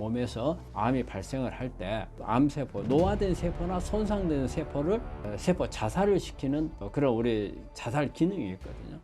몸에서 암이 발생을 할 때 암세포, 노화된 세포나 손상된 세포를 세포 자살을 시키는 그런 우리 자살 기능이 있거든요.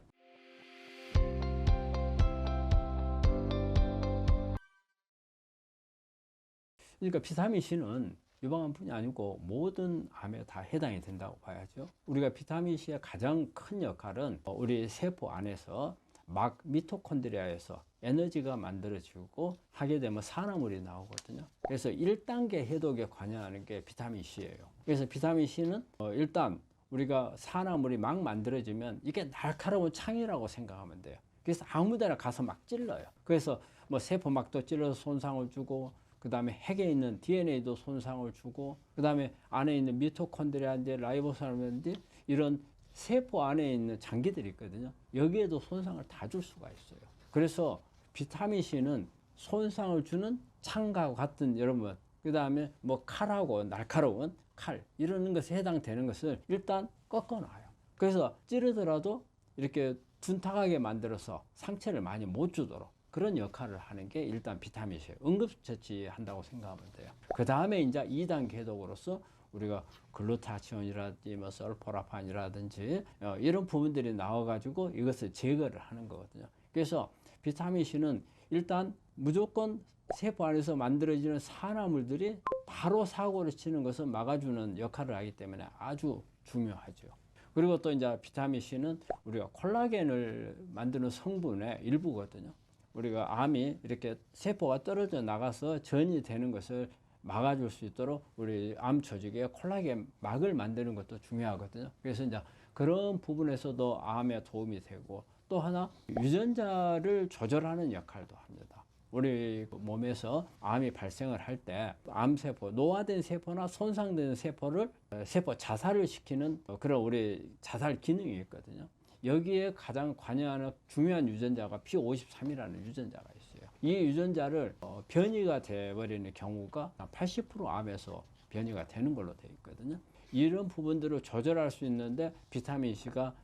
그러니까 비타민 C는 유방암뿐이 아니고 모든 암에 다 해당이 된다고 봐야죠. 우리가 비타민 C의 가장 큰 역할은 우리 세포 안에서 막 미토콘드리아에서 에너지가 만들어지고 하게 되면 산화물이 나오거든요. 그래서 1단계 해독에 관여하는 게 비타민 C예요. 그래서 비타민 C는 일단 우리가 산화물이 막 만들어지면 이게 날카로운 창이라고 생각하면 돼요. 그래서 아무데나 가서 막 찔러요. 그래서 뭐 세포막도 찔러서 손상을 주고, 그 다음에 핵에 있는 DNA도 손상을 주고, 그 다음에 안에 있는 미토콘드리아인지 라이보소om인지 이런 세포 안에 있는 장기들이 있거든요. 여기에도 손상을 다 줄 수가 있어요. 그래서 비타민 C는 손상을 주는 창과 같은, 여러분, 그 다음에 뭐 칼하고 날카로운 칼 이런 것에 해당되는 것을 일단 꺾어놔요. 그래서 찌르더라도 이렇게 둔탁하게 만들어서 상처를 많이 못 주도록 그런 역할을 하는 게 일단 비타민 C, 응급처치한다고 생각하면 돼요. 그 다음에 이제 2단계 해독으로서 우리가 글루타치온이라든지 뭐 설포라판이라든지 이런 부분들이 나와가지고 이것을 제거를 하는 거거든요. 그래서 비타민 C는 일단 무조건 세포 안에서 만들어지는 산화물들이 바로 사고를 치는 것을 막아주는 역할을 하기 때문에 아주 중요하죠. 그리고 또 이제 비타민 C는 우리가 콜라겐을 만드는 성분의 일부거든요. 우리가 암이 이렇게 세포가 떨어져 나가서 전이 되는 것을 막아줄 수 있도록 우리 암 조직에 콜라겐 막을 만드는 것도 중요하거든요. 그래서 이제 그런 부분에서도 암에 도움이 되고, 또 하나 유전자를 조절하는 역할도 합니다. 우리 몸에서 암이 발생을 할 때 암세포, 노화된 세포나 손상된 세포를 세포 자살을 시키는 그런 우리 자살 기능이 있거든요. 여기에 가장 관여하는 중요한 유전자가 P53이라는 유전자가 있어요. 이 유전자를 변이가 돼버리는 경우가 80% 암에서 변이가 되는 걸로 되어 있거든요. 이런 부분들을 조절할 수 있는데 비타민 C가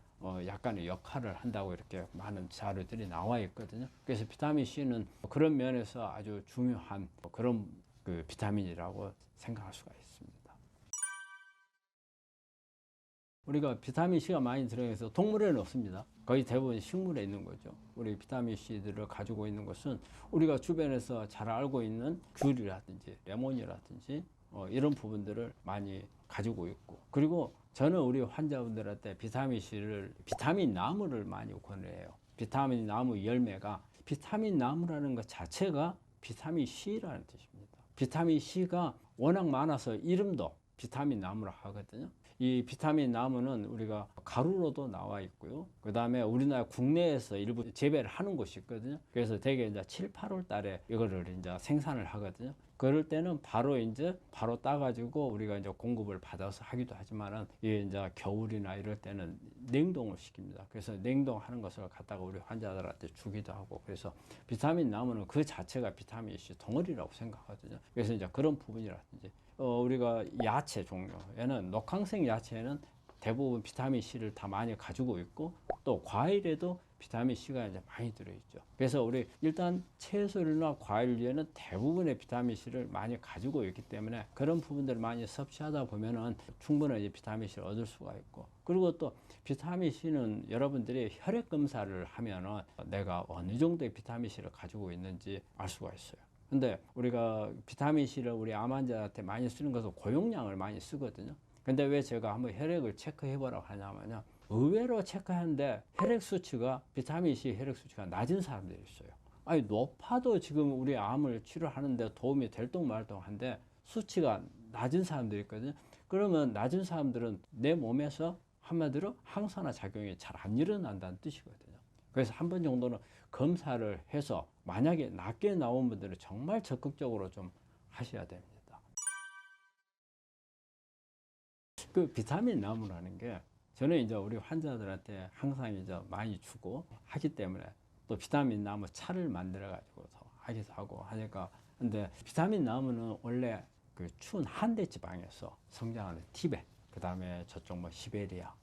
약간의 역할을 한다고 이렇게 많은 자료들이 나와 있거든요. 그래서 비타민 C는 그런 면에서 아주 중요한 그런 그 비타민이라고 생각할 수가 있습니다. 우리가 비타민 C가 많이 들어있어서 동물에는 없습니다. 거의 대부분 식물에 있는 거죠. 우리 비타민 C들을 가지고 있는 것은 우리가 주변에서 잘 알고 있는 귤이라든지 레몬이라든지 이런 부분들을 많이 가지고 있고, 그리고 저는 우리 환자분들한테 비타민 C를 비타민 나무를 많이 권해요. 비타민 나무 열매가, 비타민 나무라는 것 자체가 비타민 C라는 뜻입니다. 비타민 C가 워낙 많아서 이름도 비타민 나무라 하거든요. 이 비타민 나무는 우리가 가루로도 나와 있고요. 그 다음에 우리나라 국내에서 일부 재배를 하는 곳이 있거든요. 그래서 대개 이제 7, 8월 달에 이거를 이제 생산을 하거든요. 그럴 때는 바로 따가지고 우리가 이제 공급을 받아서 하기도 하지만은, 이게 이제 겨울이나 이럴 때는 냉동을 시킵니다. 그래서 냉동하는 것을 갖다가 우리 환자들한테 주기도 하고, 그래서 비타민 나무는 그 자체가 비타민 C 덩어리라고 생각하거든요. 그래서 이제 그런 부분이라든지, 우리가 야채 종류에는, 녹황색 야채에는 대부분 비타민 C를 다 많이 가지고 있고, 또 과일에도 비타민 C가 이제 많이 들어있죠. 그래서 우리 일단 채소류나 과일류에는 대부분의 비타민 C를 많이 가지고 있기 때문에 그런 부분들을 많이 섭취하다 보면은 충분히 비타민 C를 얻을 수가 있고, 그리고 또 비타민 C는 여러분들이 혈액 검사를 하면은 내가 어느 정도의 비타민 C를 가지고 있는지 알 수가 있어요. 근데 우리가 비타민 C를 우리 암 환자한테 많이 쓰는 것은 고용량을 많이 쓰거든요. 근데 왜 제가 한번 혈액을 체크해 보라고 하냐면요, 의외로 체크하는데 혈액 수치가, 비타민 C 혈액 수치가 낮은 사람들이 있어요. 아니, 높아도 지금 우리 암을 치료하는데 도움이 될동 말동한데 수치가 낮은 사람들이 있거든요. 그러면 낮은 사람들은 내 몸에서 한마디로 항산화 작용이 잘 안 일어난다는 뜻이거든요. 그래서 한 번 정도는 검사를 해서 만약에 낮게 나온 분들은 정말 적극적으로 좀 하셔야 됩니다. 그 비타민 나무라는 게, 저는 이제 우리 환자들한테 항상 이제 많이 주고 하기 때문에, 또 비타민 나무 차를 만들어 가지고 더 하기도 하고 하니까. 근데 비타민 나무는 원래 그 추운 한대 지방에서 성장하는 티베트, 그 다음에 저쪽 뭐 시베리아,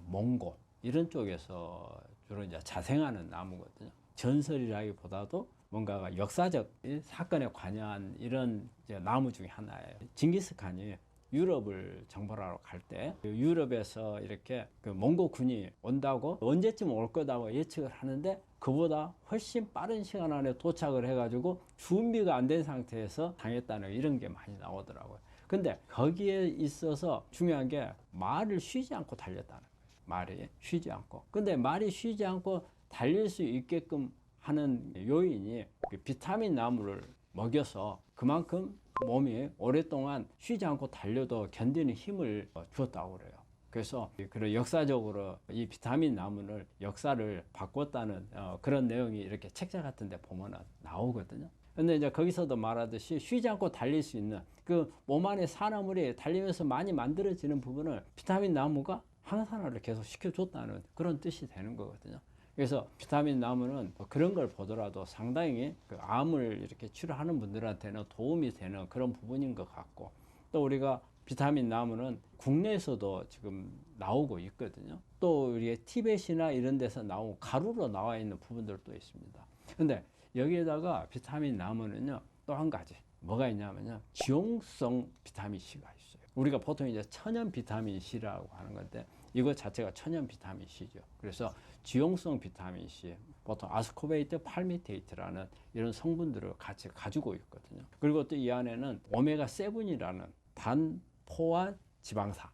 몽골 이런 쪽에서 주로 이제 자생하는 나무거든요. 전설이라기보다도 뭔가가 역사적 사건에 관여한 이런 이제 나무 중에 하나예요. 징기스칸이 유럽을 정벌하러 갈 때 유럽에서 이렇게 그 몽고군이 온다고 언제쯤 올 거다고 예측을 하는데 그보다 훨씬 빠른 시간 안에 도착을 해가지고 준비가 안 된 상태에서 당했다는 이런 게 많이 나오더라고요. 근데 거기에 있어서 중요한 게 말을 쉬지 않고 달렸다는 거예요. 말이 쉬지 않고. 근데 말이 쉬지 않고 달릴 수 있게끔 하는 요인이 비타민 나무를 먹여서 그만큼 몸이 오랫동안 쉬지 않고 달려도 견디는 힘을 주었다고 그래요. 그래서 그런 역사적으로 이 비타민 나무를 역사를 바꿨다는 그런 내용이 이렇게 책자 같은 데 보면 나오거든요. 근데 이제 거기서도 말하듯이 쉬지 않고 달릴 수 있는 그 몸 안에 산화물이 달리면서 많이 만들어지는 부분을 비타민 나무가 항산화를 계속 시켜줬다는 그런 뜻이 되는 거거든요. 그래서 비타민 나무는 그런 걸 보더라도 상당히 그 암을 이렇게 치료하는 분들한테는 도움이 되는 그런 부분인 것 같고, 또 우리가 비타민 나무는 국내에서도 지금 나오고 있거든요. 또 우리의 티벳이나 이런 데서 나온 가루로 나와 있는 부분들도 있습니다. 근데 여기에다가 비타민 나무는요, 또 한 가지 뭐가 있냐면요, 지용성 비타민 C가 있어요. 우리가 보통 이제 천연 비타민 C라고 하는 건데 이것 자체가 천연 비타민 C죠. 그래서 지용성 비타민 C, 보통 아스코베이트 팔미테이트라는 이런 성분들을 같이 가지고 있거든요. 그리고 또 이 안에는 오메가7이라는 단포화 지방산,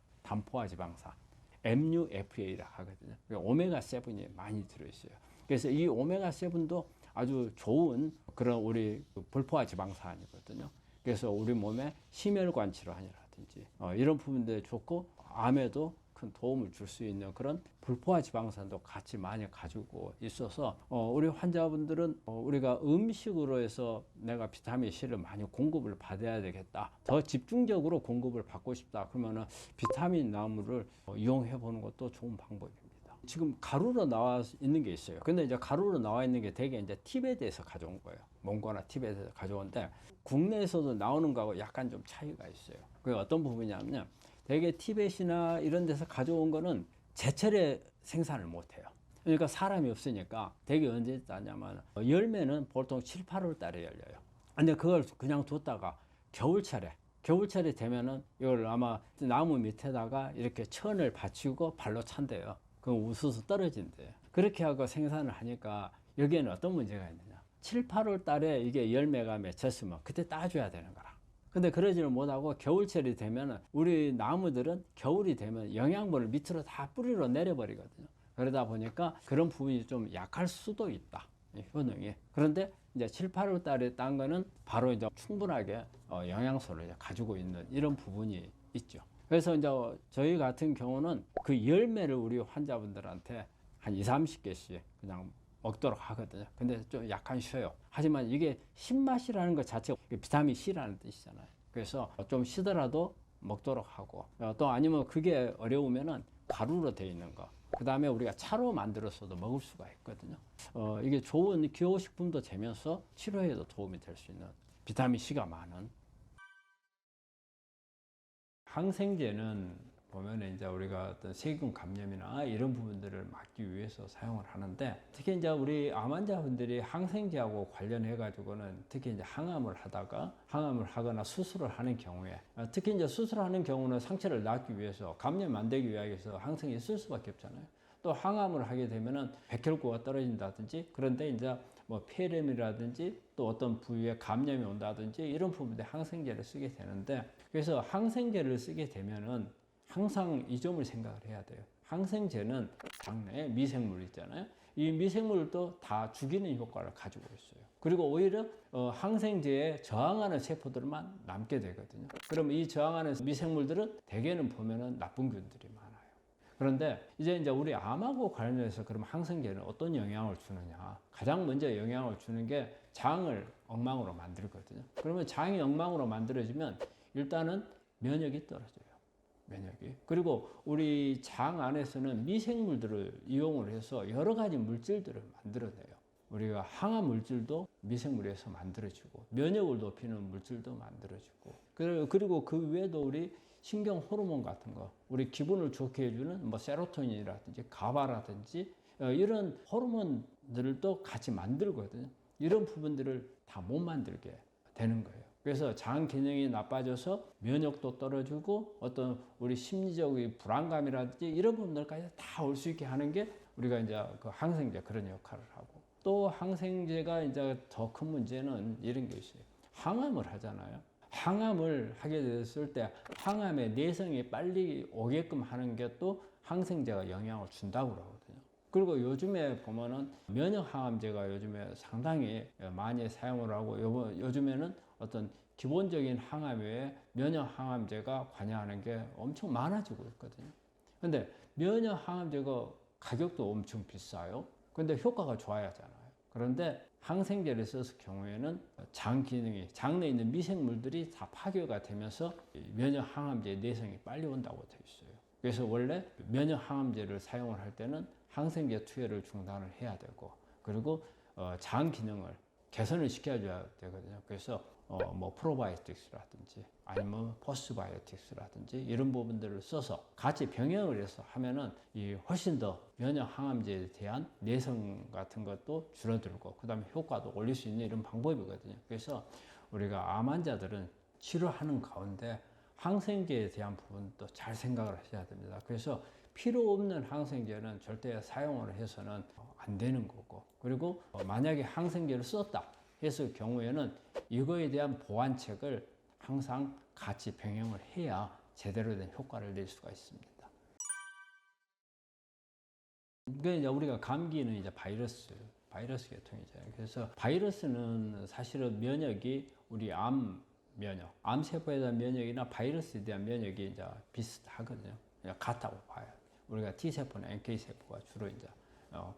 MUFA라 하거든요. 오메가7이 많이 들어있어요. 그래서 이 오메가7도 아주 좋은 그런 우리 불포화 지방산이거든요. 그래서 우리 몸에 심혈관 질환이라든지 이런 부분들이 좋고, 암에도 큰 도움을 줄 수 있는 그런 불포화 지방산도 같이 많이 가지고 있어서 우리 환자분들은 우리가 음식으로 해서 내가 비타민 C를 많이 공급을 받아야 되겠다, 더 집중적으로 공급을 받고 싶다 그러면은 비타민 나무를 이용해 보는 것도 좋은 방법입니다. 지금 가루로 나와 있는 게 있어요. 근데 이제 가루로 나와 있는 게 대개 이제 티벳에서 가져온 거예요. 몽고나 티벳에서 가져온데 국내에서도 나오는 거하고 약간 좀 차이가 있어요. 그게 어떤 부분이냐면 대개 티벳이나 이런 데서 가져온 거는 제철에 생산을 못 해요. 그러니까 사람이 없으니까 대개 언제 따냐면 열매는 보통 7, 8월 달에 열려요. 근데 그걸 그냥 뒀다가 겨울철에 되면은 이걸 아마 나무 밑에다가 이렇게 천을 받치고 발로 찬대요. 그럼 우수수 떨어진대요. 그렇게 하고 생산을 하니까 여기에는 어떤 문제가 있느냐. 7, 8월 달에 이게 열매가 맺혔으면 그때 따줘야 되는 거라. 근데 그러지는 못하고 겨울철이 되면 우리 나무들은 겨울이 되면 영양분을 밑으로 다 뿌리로 내려버리거든요. 그러다 보니까 그런 부분이 좀 약할 수도 있다, 효능이. 그런데 이제 7, 8월 달에 딴 거는 바로 이제 충분하게 영양소를 이제 가지고 있는 이런 부분이 있죠. 그래서 이제 저희 같은 경우는 그 열매를 우리 환자분들한테 한 2, 30개씩 그냥 먹도록 하거든요. 근데 좀 약간 쉬어요. 하지만 이게 신맛이라는 것 자체가 비타민 C라는 뜻이잖아요. 그래서 좀 쉬더라도 먹도록 하고, 또 아니면 그게 어려우면은 가루로 되어 있는 거, 그 다음에 우리가 차로 만들어서도 먹을 수가 있거든요. 이게 좋은 기호식품도 되면서 치료에도 도움이 될 수 있는 비타민 C가 많은. 항생제는 보면 이제 우리가 어떤 세균 감염이나 이런 부분들을 막기 위해서 사용을 하는데, 특히 이제 우리 암 환자분들이 항생제하고 관련해 가지고는 특히 이제 항암을 하거나 수술을 하는 경우에, 특히 이제 수술하는 경우는 상처를 낫기 위해서, 감염 안 되기 위해서 항생제 쓸 수밖에 없잖아요. 또 항암을 하게 되면은 백혈구가 떨어진다든지, 그런데 이제 뭐 폐렴이라든지 또 어떤 부위에 감염이 온다든지 이런 부분에 항생제를 쓰게 되는데, 그래서 항생제를 쓰게 되면은 항상 이 점을 생각을 해야 돼요. 항생제는 장내에 미생물 있잖아요. 이 미생물도 다 죽이는 효과를 가지고 있어요. 그리고 오히려 항생제에 저항하는 세포들만 남게 되거든요. 그럼 이 저항하는 미생물들은 대개는 보면은 나쁜 균들이 많아요. 그런데 이제 우리 암하고 관련해서 그럼 항생제는 어떤 영향을 주느냐? 가장 먼저 영향을 주는 게 장을 엉망으로 만들거든요. 그러면 장이 엉망으로 만들어지면 일단은 면역이 떨어져요. 면역이. 그리고 우리 장 안에서는 미생물들을 이용을 해서 여러 가지 물질들을 만들어내요. 우리가 항암 물질도 미생물에서 만들어지고, 면역을 높이는 물질도 만들어지고, 그리고 그 외에도 우리 신경 호르몬 같은 거, 우리 기분을 좋게 해주는 뭐 세로토닌이라든지 가바라든지 이런 호르몬들도 같이 만들거든요. 이런 부분들을 다 못 만들게 되는 거예요. 그래서 장 기능이 나빠져서 면역도 떨어지고 어떤 우리 심리적인 불안감이라든지 이런 부분들까지 다 올 수 있게 하는 게 우리가 이제 그 항생제 그런 역할을 하고, 또 항생제가 이제 더 큰 문제는 이런 게 있어요. 항암을 하잖아요. 항암을 하게 됐을 때 항암의 내성이 빨리 오게끔 하는 게 또 항생제가 영향을 준다고 그러거든요. 그리고 요즘에 보면은 면역 항암제가 요즘에 상당히 많이 사용을 하고, 요즘에는 어떤 기본적인 항암 외에 면역 항암제가 관여하는 게 엄청 많아지고 있거든요. 근데 면역 항암제가 가격도 엄청 비싸요. 근데 효과가 좋아야 하잖아요. 그런데 항생제를 썼을 경우에는 장 기능이, 장 내에 있는 미생물들이 다 파괴가 되면서 면역 항암제의 내성이 빨리 온다고 되어 있어요. 그래서 원래 면역 항암제를 사용을 할 때는 항생제 투여를 중단을 해야 되고, 그리고 장 기능을 개선을 시켜줘야 되거든요. 그래서 뭐 프로바이오틱스라든지 아니면 포스바이오틱스라든지 이런 부분들을 써서 같이 병행을 해서 하면은 이 훨씬 더 면역 항암제에 대한 내성 같은 것도 줄어들고, 그다음에 효과도 올릴 수 있는 이런 방법이거든요. 그래서 우리가 암 환자들은 치료하는 가운데 항생제에 대한 부분도 잘 생각을 하셔야 됩니다. 그래서 필요 없는 항생제는 절대 사용을 해서는 안 되는 거고, 그리고 만약에 항생제를 썼다 했을 경우에는 이거에 대한 보완책을 항상 같이 병행을 해야 제대로 된 효과를 낼 수가 있습니다. 그게 이제 우리가 감기는 이제 바이러스 계통이잖아요. 그래서 바이러스는 사실은 면역이 우리 암 면역, 암세포에 대한 면역이나 바이러스에 대한 면역이 이제 비슷하거든요. 같다고 봐요. 우리가 T세포나 NK세포가 주로 이제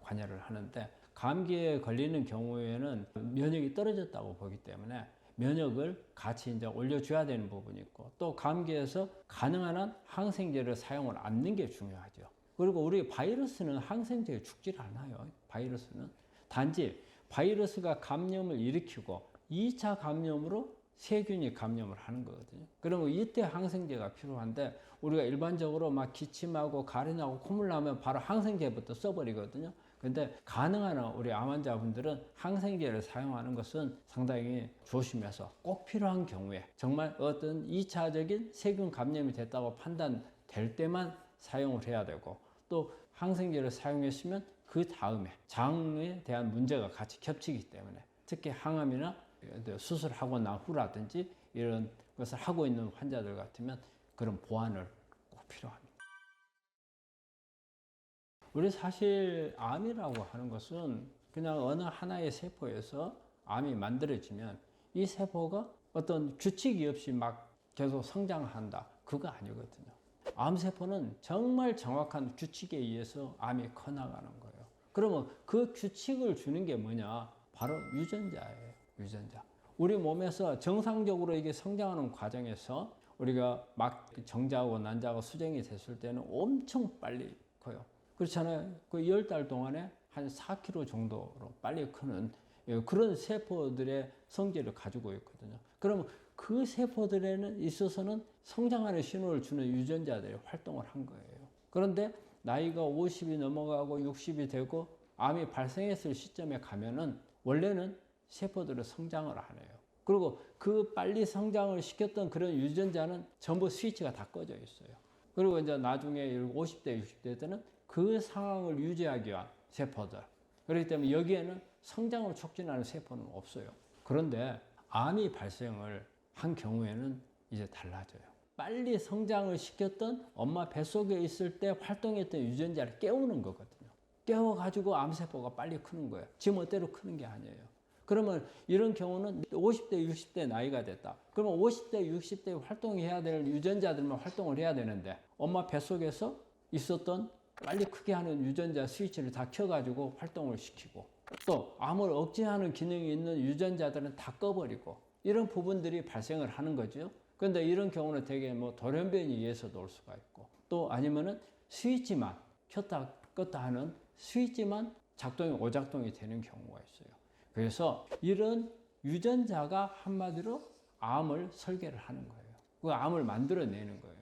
관여를 하는데, 감기에 걸리는 경우에는 면역이 떨어졌다고 보기 때문에 면역을 같이 이제 올려줘야 되는 부분이 있고, 또 감기에서 가능한 한 항생제를 사용을 않는 게 중요하죠. 그리고 우리 바이러스는 항생제에 죽질 않아요. 바이러스는 단지 바이러스가 감염을 일으키고 2차 감염으로 세균이 감염을 하는 거거든요. 그러면 이때 항생제가 필요한데, 우리가 일반적으로 막 기침하고 가래나고 콧물 나면 바로 항생제부터 써버리거든요. 근데 가능한 한 우리 암 환자분들은 항생제를 사용하는 것은 상당히 조심해서 꼭 필요한 경우에, 정말 어떤 2차적인 세균 감염이 됐다고 판단될 때만 사용을 해야 되고, 또 항생제를 사용했으면 그 다음에 장에 대한 문제가 같이 겹치기 때문에, 특히 항암이나 수술하고 난 후라든지 이런 것을 하고 있는 환자들 같으면 그런 보완을 꼭 필요합니다. 우리 사실 암이라고 하는 것은 그냥 어느 하나의 세포에서 암이 만들어지면 이 세포가 어떤 규칙이 없이 막 계속 성장한다, 그거 아니거든요. 암세포는 정말 정확한 규칙에 의해서 암이 커나가는 거예요. 그러면 그 규칙을 주는 게 뭐냐? 바로 유전자예요. 유전자. 우리 몸에서 정상적으로 이게 성장하는 과정에서 우리가 막 정자하고 난자하고 수정이 됐을 때는 엄청 빨리 커요. 그렇잖아요. 그 10달 동안에 한 4kg 정도로 빨리 크는 그런 세포들의 성질을 가지고 있거든요. 그러면 그 세포들에는 있어서는 성장하는 신호를 주는 유전자들이 활동을 한 거예요. 그런데 나이가 50이 넘어가고 60이 되고 암이 발생했을 시점에 가면은 원래는 세포들은 성장을 안 해요. 그리고 그 빨리 성장을 시켰던 그런 유전자는 전부 스위치가 다 꺼져 있어요. 그리고 이제 나중에 50대, 60대 때는 그 상황을 유지하기 위한 세포들. 그렇기 때문에 여기에는 성장을 촉진하는 세포는 없어요. 그런데 암이 발생을 한 경우에는 이제 달라져요. 빨리 성장을 시켰던 엄마 뱃속에 있을 때 활동했던 유전자를 깨우는 거거든요. 깨워가지고 암세포가 빨리 크는 거예요. 지 멋대로 크는 게 아니에요. 그러면 이런 경우는 50대, 60대 나이가 됐다. 그러면 50대, 60대 활동해야 될 유전자들만 활동을 해야 되는데, 엄마 뱃속에서 있었던 빨리 크게 하는 유전자 스위치를 다 켜가지고 활동을 시키고, 또 암을 억제하는 기능이 있는 유전자들은 다 꺼버리고, 이런 부분들이 발생을 하는 거죠. 그런데 이런 경우는 되게 뭐 돌연변이에 의해서도 올 수가 있고, 또 아니면은 스위치만 켰다 껐다 하는 스위치만 작동이 오작동이 되는 경우가 있어요. 그래서 이런 유전자가 한마디로 암을 설계를 하는 거예요. 그 암을 만들어내는 거예요.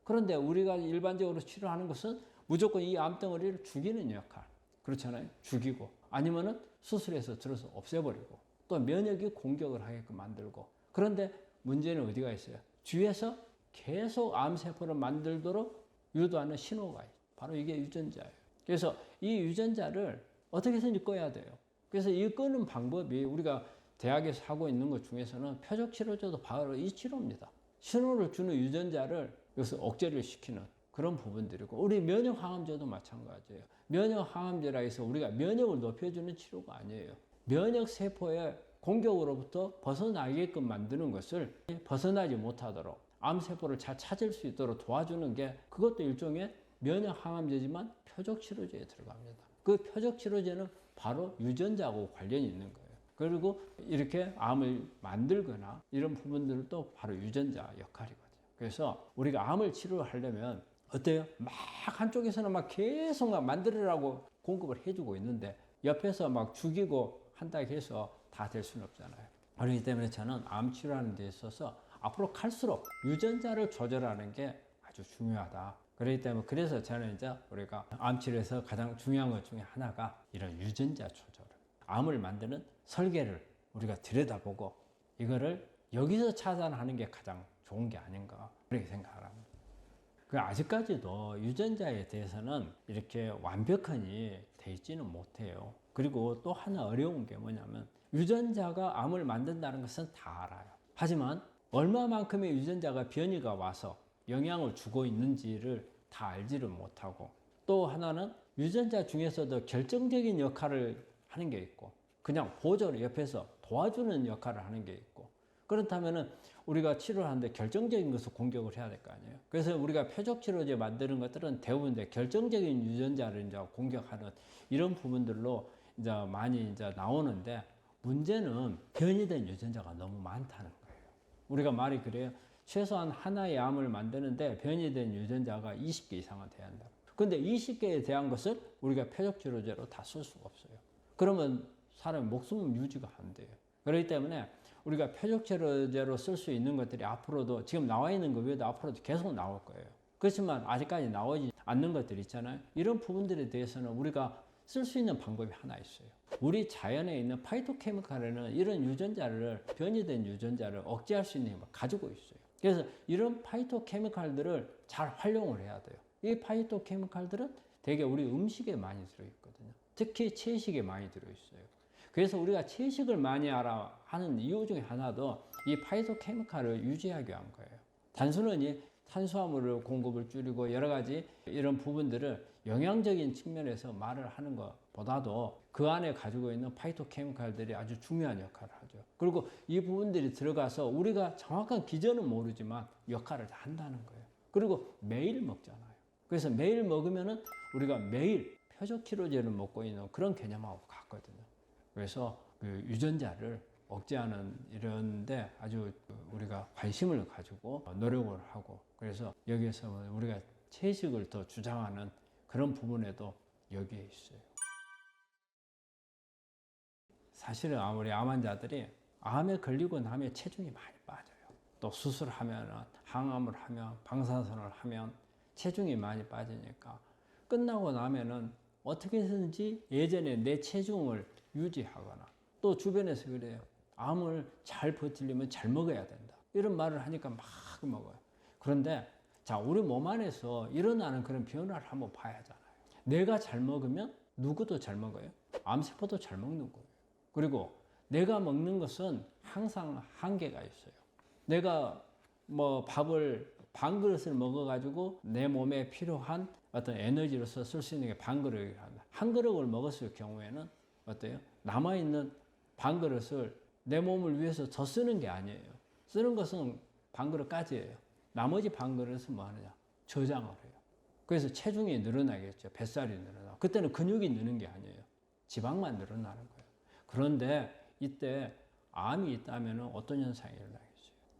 그런데 우리가 일반적으로 치료하는 것은 무조건 이 암덩어리를 죽이는 역할. 그렇잖아요. 죽이고. 아니면은 수술해서 들어서 없애버리고. 또 면역이 공격을 하게끔 만들고. 그런데 문제는 어디가 있어요? 뒤에서 계속 암세포를 만들도록 유도하는 신호가 있어요. 바로 이게 유전자예요. 그래서 이 유전자를 어떻게 해서든지 꺼야 돼요. 그래서 이 끄는 방법이 우리가 대학에서 하고 있는 것 중에서는 표적 치료제도 바로 이 치료입니다. 신호를 주는 유전자를 여기서 억제를 시키는 그런 부분들이고, 우리 면역 항암제도 마찬가지예요. 면역 항암제라 해서 우리가 면역을 높여주는 치료가 아니에요. 면역 세포의 공격으로부터 벗어나게끔 만드는 것을 벗어나지 못하도록 암세포를 잘 찾을 수 있도록 도와주는 게, 그것도 일종의 면역 항암제지만 표적 치료제에 들어갑니다. 그 표적 치료제는 바로 유전자하고 관련이 있는 거예요. 그리고 이렇게 암을 만들거나 이런 부분들도 바로 유전자 역할이거든요. 그래서 우리가 암을 치료하려면 어때요? 막 한쪽에서는 막 계속 막 만들으라고 공급을 해주고 있는데 옆에서 막 죽이고 한다고 해서 다 될 수는 없잖아요. 그렇기 때문에 저는 암 치료하는 데 있어서 앞으로 갈수록 유전자를 조절하는 게 아주 중요하다. 그렇기 때문에 그래서 저는 이제 우리가 암 치료에서 가장 중요한 것 중에 하나가 이런 유전자 조절, 암을 만드는 설계를 우리가 들여다보고 이거를 여기서 차단하는 게 가장 좋은 게 아닌가 그렇게 생각합니다. 아직까지도 유전자에 대해서는 이렇게 완벽하니 돼 있지는 못해요. 그리고 또 하나 어려운 게 뭐냐면 유전자가 암을 만든다는 것은 다 알아요. 하지만 얼마만큼의 유전자가 변이가 와서 영향을 주고 있는지를 다 알지를 못하고, 또 하나는 유전자 중에서도 결정적인 역할을 하는 게 있고 그냥 보조로 옆에서 도와주는 역할을 하는 게 있고, 그렇다면 우리가 치료를 하는데 결정적인 것을 공격을 해야 될 거 아니에요. 그래서 우리가 표적 치료제 만드는 것들은 대부분 결정적인 유전자를 이제 공격하는 이런 부분들로 이제 많이 이제 나오는데, 문제는 변이된 유전자가 너무 많다는 거예요. 우리가 말이 그래요. 최소한 하나의 암을 만드는데 변이된 유전자가 20개 이상은 돼야 한다. 근데 20개에 대한 것을 우리가 표적 치료제로 다 쓸 수가 없어요. 그러면 사람의 목숨은 유지가 안 돼요. 그렇기 때문에 우리가 표적 치료제로 쓸 수 있는 것들이 앞으로도 지금 나와 있는 것 외에도 앞으로도 계속 나올 거예요. 그렇지만 아직까지 나오지 않는 것들 있잖아요. 이런 부분들에 대해서는 우리가 쓸 수 있는 방법이 하나 있어요. 우리 자연에 있는 파이토케미칼에는 이런 유전자를, 변이된 유전자를 억제할 수 있는 힘을 가지고 있어요. 그래서 이런 파이토케미칼들을 잘 활용을 해야 돼요. 이 파이토케미칼들은 대개 우리 음식에 많이 들어있거든요. 특히 채식에 많이 들어있어요. 그래서 우리가 채식을 많이 하는 이유 중에 하나도 이 파이토케미칼을 유지하기 위한 거예요. 단순히 탄수화물을 공급을 줄이고 여러 가지 이런 부분들을 영양적인 측면에서 말을 하는 것보다도 그 안에 가지고 있는 파이토케미칼들이 아주 중요한 역할을 하죠. 그리고 이 부분들이 들어가서 우리가 정확한 기전은 모르지만 역할을 다 한다는 거예요. 그리고 매일 먹잖아요. 그래서 매일 먹으면은 우리가 매일 표적 치료제를 먹고 있는 그런 개념하고 같거든요. 그래서 그 유전자를 억제하는 이런데 아주 우리가 관심을 가지고 노력을 하고, 그래서 여기에서 우리가 채식을 더 주장하는 그런 부분에도 여기에 있어요. 사실은 우리 암 환자들이 암에 걸리고 나면 체중이 많이 빠져요. 또 수술하면, 항암을 하면, 방사선을 하면 체중이 많이 빠지니까 끝나고 나면은 어떻게 해서든지 예전에 내 체중을 유지하거나, 또 주변에서 그래요. 암을 잘 버티려면 잘 먹어야 된다. 이런 말을 하니까 막 먹어요. 그런데 자, 우리 몸 안에서 일어나는 그런 변화를 한번 봐야 하잖아요. 내가 잘 먹으면 누구도 잘 먹어요. 암세포도 잘 먹는 거예요. 그리고 내가 먹는 것은 항상 한계가 있어요. 내가 뭐 밥을 반 그릇을 먹어가지고 내 몸에 필요한 어떤 에너지로서 쓸 수 있는 게 반 그릇이랍니다. 한 그릇을 먹었을 경우에는 어때요? 남아있는 반 그릇을 내 몸을 위해서 더 쓰는 게 아니에요. 쓰는 것은 반 그릇까지예요. 나머지 반 그릇은 뭐 하느냐? 저장을 해요. 그래서 체중이 늘어나겠죠. 뱃살이 늘어나고. 그때는 근육이 느는 게 아니에요. 지방만 늘어나는 거예요. 그런데 이때 암이 있다면 어떤 현상이 일어나겠어요?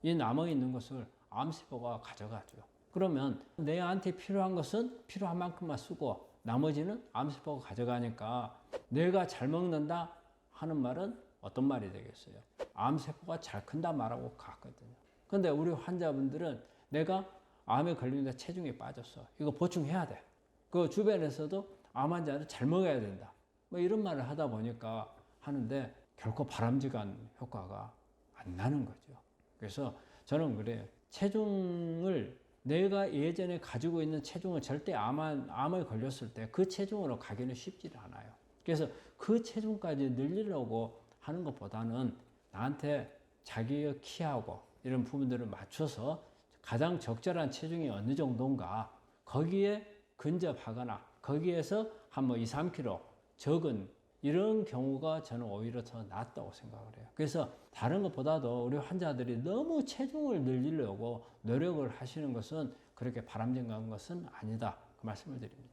이 남아있는 것을 암세포가 가져가죠. 그러면 내한테 필요한 것은 필요한 만큼만 쓰고 나머지는 암세포가 가져가니까 내가 잘 먹는다 하는 말은 어떤 말이 되겠어요? 암세포가 잘 큰다 말하고 같거든요. 근데 우리 환자분들은 내가 암에 걸리는데 체중이 빠졌어. 이거 보충해야 돼. 그 주변에서도 암 환자는 잘 먹어야 된다. 뭐 이런 말을 하다 보니까 하는데 결코 바람직한 효과가 안 나는 거죠. 그래서 저는 그래요. 체중을 내가 예전에 가지고 있는 체중을 절대 암에 걸렸을 때 그 체중으로 가기는 쉽지 않아요. 그래서 그 체중까지 늘리려고 하는 것보다는 나한테 자기의 키하고 이런 부분들을 맞춰서 가장 적절한 체중이 어느 정도인가 거기에 근접하거나 거기에서 한 2, 3kg 적은 이런 경우가 저는 오히려 더 낫다고 생각을 해요. 그래서 다른 것보다도 우리 환자들이 너무 체중을 늘리려고 노력을 하시는 것은 그렇게 바람직한 것은 아니다. 그 말씀을 드립니다.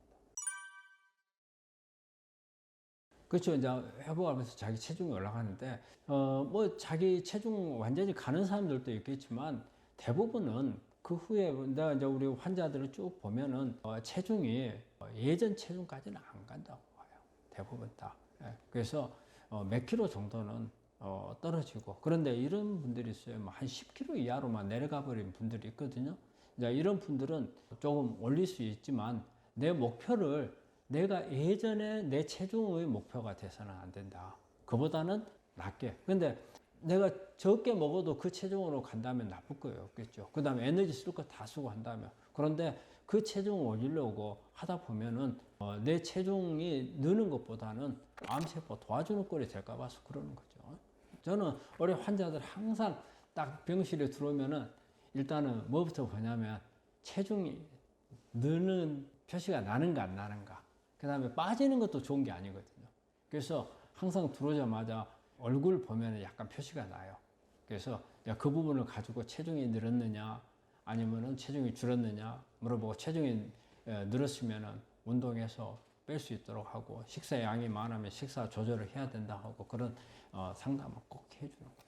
그렇죠. 이제 회복하면서 자기 체중이 올라가는데, 자기 체중 완전히 가는 사람들도 있겠지만, 대부분은 그 후에 내가 이제 우리 환자들을 쭉 보면은, 체중이 예전 체중까지는 안 간다고 봐요. 대부분 다. 예. 그래서, 몇 킬로 정도는, 떨어지고. 그런데 이런 분들이 있어요. 한 10킬로 이하로만 내려가 버린 분들이 있거든요. 이제 이런 분들은 조금 올릴 수 있지만, 내 목표를 내가 예전에 내 체중의 목표가 돼서는 안 된다. 그보다는 낮게. 근데 내가 적게 먹어도 그 체중으로 간다면 나쁠 거예요. 없겠죠. 그 다음에 에너지 쓸 거 다 쓰고 한다면. 그런데 그 체중을 올리려고 하다 보면은 내 체중이 느는 것보다는 암세포 도와주는 꼴이 될까 봐서 그러는 거죠. 저는 우리 환자들 항상 딱 병실에 들어오면은 일단은 뭐부터 보냐면 체중이 느는 표시가 나는가 안 나는가. 그 다음에 빠지는 것도 좋은 게 아니거든요. 그래서 항상 들어오자마자 얼굴 보면 약간 표시가 나요. 그래서 그 부분을 가지고 체중이 늘었느냐 아니면은 체중이 줄었느냐 물어보고 체중이 늘었으면은 운동해서 뺄 수 있도록 하고 식사 양이 많으면 식사 조절을 해야 된다 하고 그런 상담을 꼭 해주는 거죠.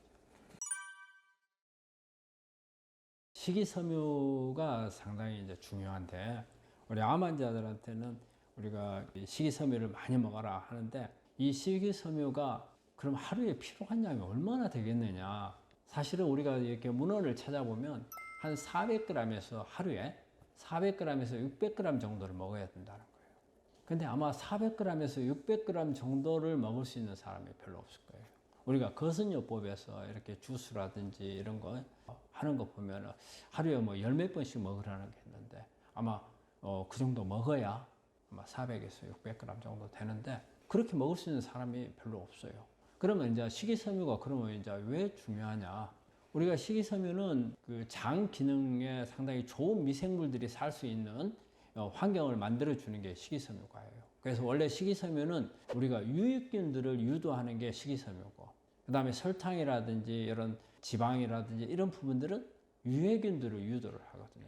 식이섬유가 상당히 이제 중요한데 우리 암 환자들한테는 우리가 식이섬유를 많이 먹어라 하는데 이 식이섬유가 그럼 하루에 필요한 양이 얼마나 되겠느냐. 사실은 우리가 이렇게 문헌을 찾아보면 한 400g에서 하루에 400g에서 600g 정도를 먹어야 된다는 거예요. 근데 아마 400g에서 600g 정도를 먹을 수 있는 사람이 별로 없을 거예요. 우리가 거선요법에서 이렇게 주스라든지 이런 거 하는 거 보면 하루에 열 몇 번씩 먹으라는 게 있는데 아마 그 정도 먹어야 아마 400에서 600g 정도 되는데 그렇게 먹을 수 있는 사람이 별로 없어요. 그러면 이제 식이섬유가 그러면 이제 왜 중요하냐? 우리가 식이섬유는 그 장 기능에 상당히 좋은 미생물들이 살 수 있는 환경을 만들어 주는 게 식이섬유가예요. 그래서 원래 식이섬유는 우리가 유익균들을 유도하는 게 식이섬유고, 그 다음에 설탕이라든지 이런 지방이라든지 이런 부분들은 유해균들을 유도를 하거든요.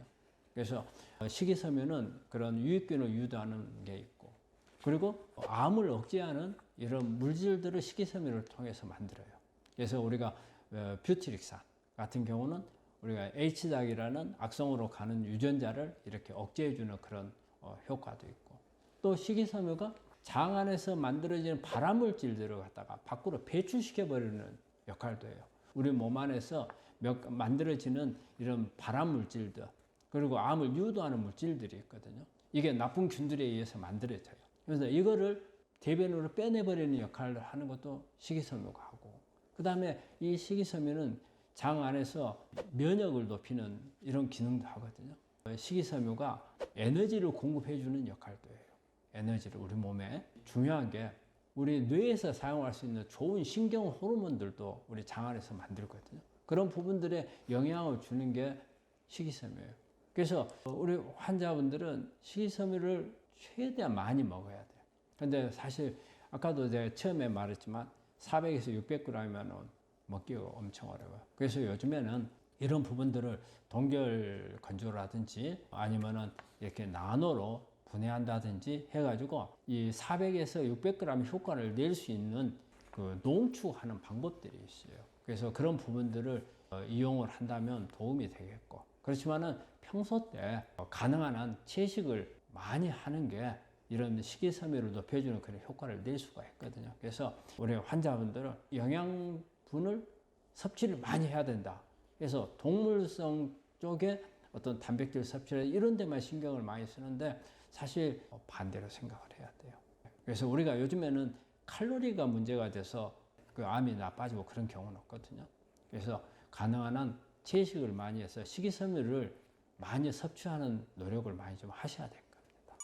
그래서 식이섬유는 그런 유익균을 유도하는 게 있고, 그리고 암을 억제하는 이런 물질들을 식이섬유를 통해서 만들어요. 그래서 우리가 뷰티릭산 같은 경우는 우리가 H작이라는 악성으로 가는 유전자를 이렇게 억제해주는 그런 효과도 있고, 또 식이섬유가 장 안에서 만들어지는 발암물질들을 갖다가 밖으로 배출시켜버리는 역할도 해요. 우리 몸 안에서 만들어지는 이런 발암물질들, 그리고 암을 유도하는 물질들이 있거든요. 이게 나쁜 균들에 의해서 만들어져요. 그래서 이거를 대변으로 빼내버리는 역할을 하는 것도 식이섬유가 하고, 그 다음에 이 식이섬유는 장 안에서 면역을 높이는 이런 기능도 하거든요. 식이섬유가 에너지를 공급해주는 역할도 해요. 에너지를 우리 몸에. 중요한 게 우리 뇌에서 사용할 수 있는 좋은 신경 호르몬들도 우리 장 안에서 만들거든요. 그런 부분들에 영향을 주는 게 식이섬유예요. 그래서 우리 환자분들은 식이섬유를 최대한 많이 먹어야 돼요. 근데 사실 아까도 제가 처음에 말했지만 400에서 600g이면 먹기가 엄청 어려워요. 그래서 요즘에는 이런 부분들을 동결 건조라든지 아니면은 이렇게 나노로 분해한다든지 해가지고 이 400에서 600g 효과를 낼 수 있는 그 농축하는 방법들이 있어요. 그래서 그런 부분들을 이용을 한다면 도움이 되겠고, 그렇지만은 평소 때 가능한 한 채식을 많이 하는 게 이런 식이섬유를 높여주는 그런 효과를 낼 수가 있거든요. 그래서 우리 환자분들은 영양분을 섭취를 많이 해야 된다. 그래서 동물성 쪽에 어떤 단백질 섭취를 이런 데만 신경을 많이 쓰는데 사실 반대로 생각을 해야 돼요. 그래서 우리가 요즘에는 칼로리가 문제가 돼서 그 암이 나빠지고 그런 경우는 없거든요. 그래서 가능한 한 채식을 많이 해서 식이섬유를 많이 섭취하는 노력을 많이 좀 하셔야 될 겁니다.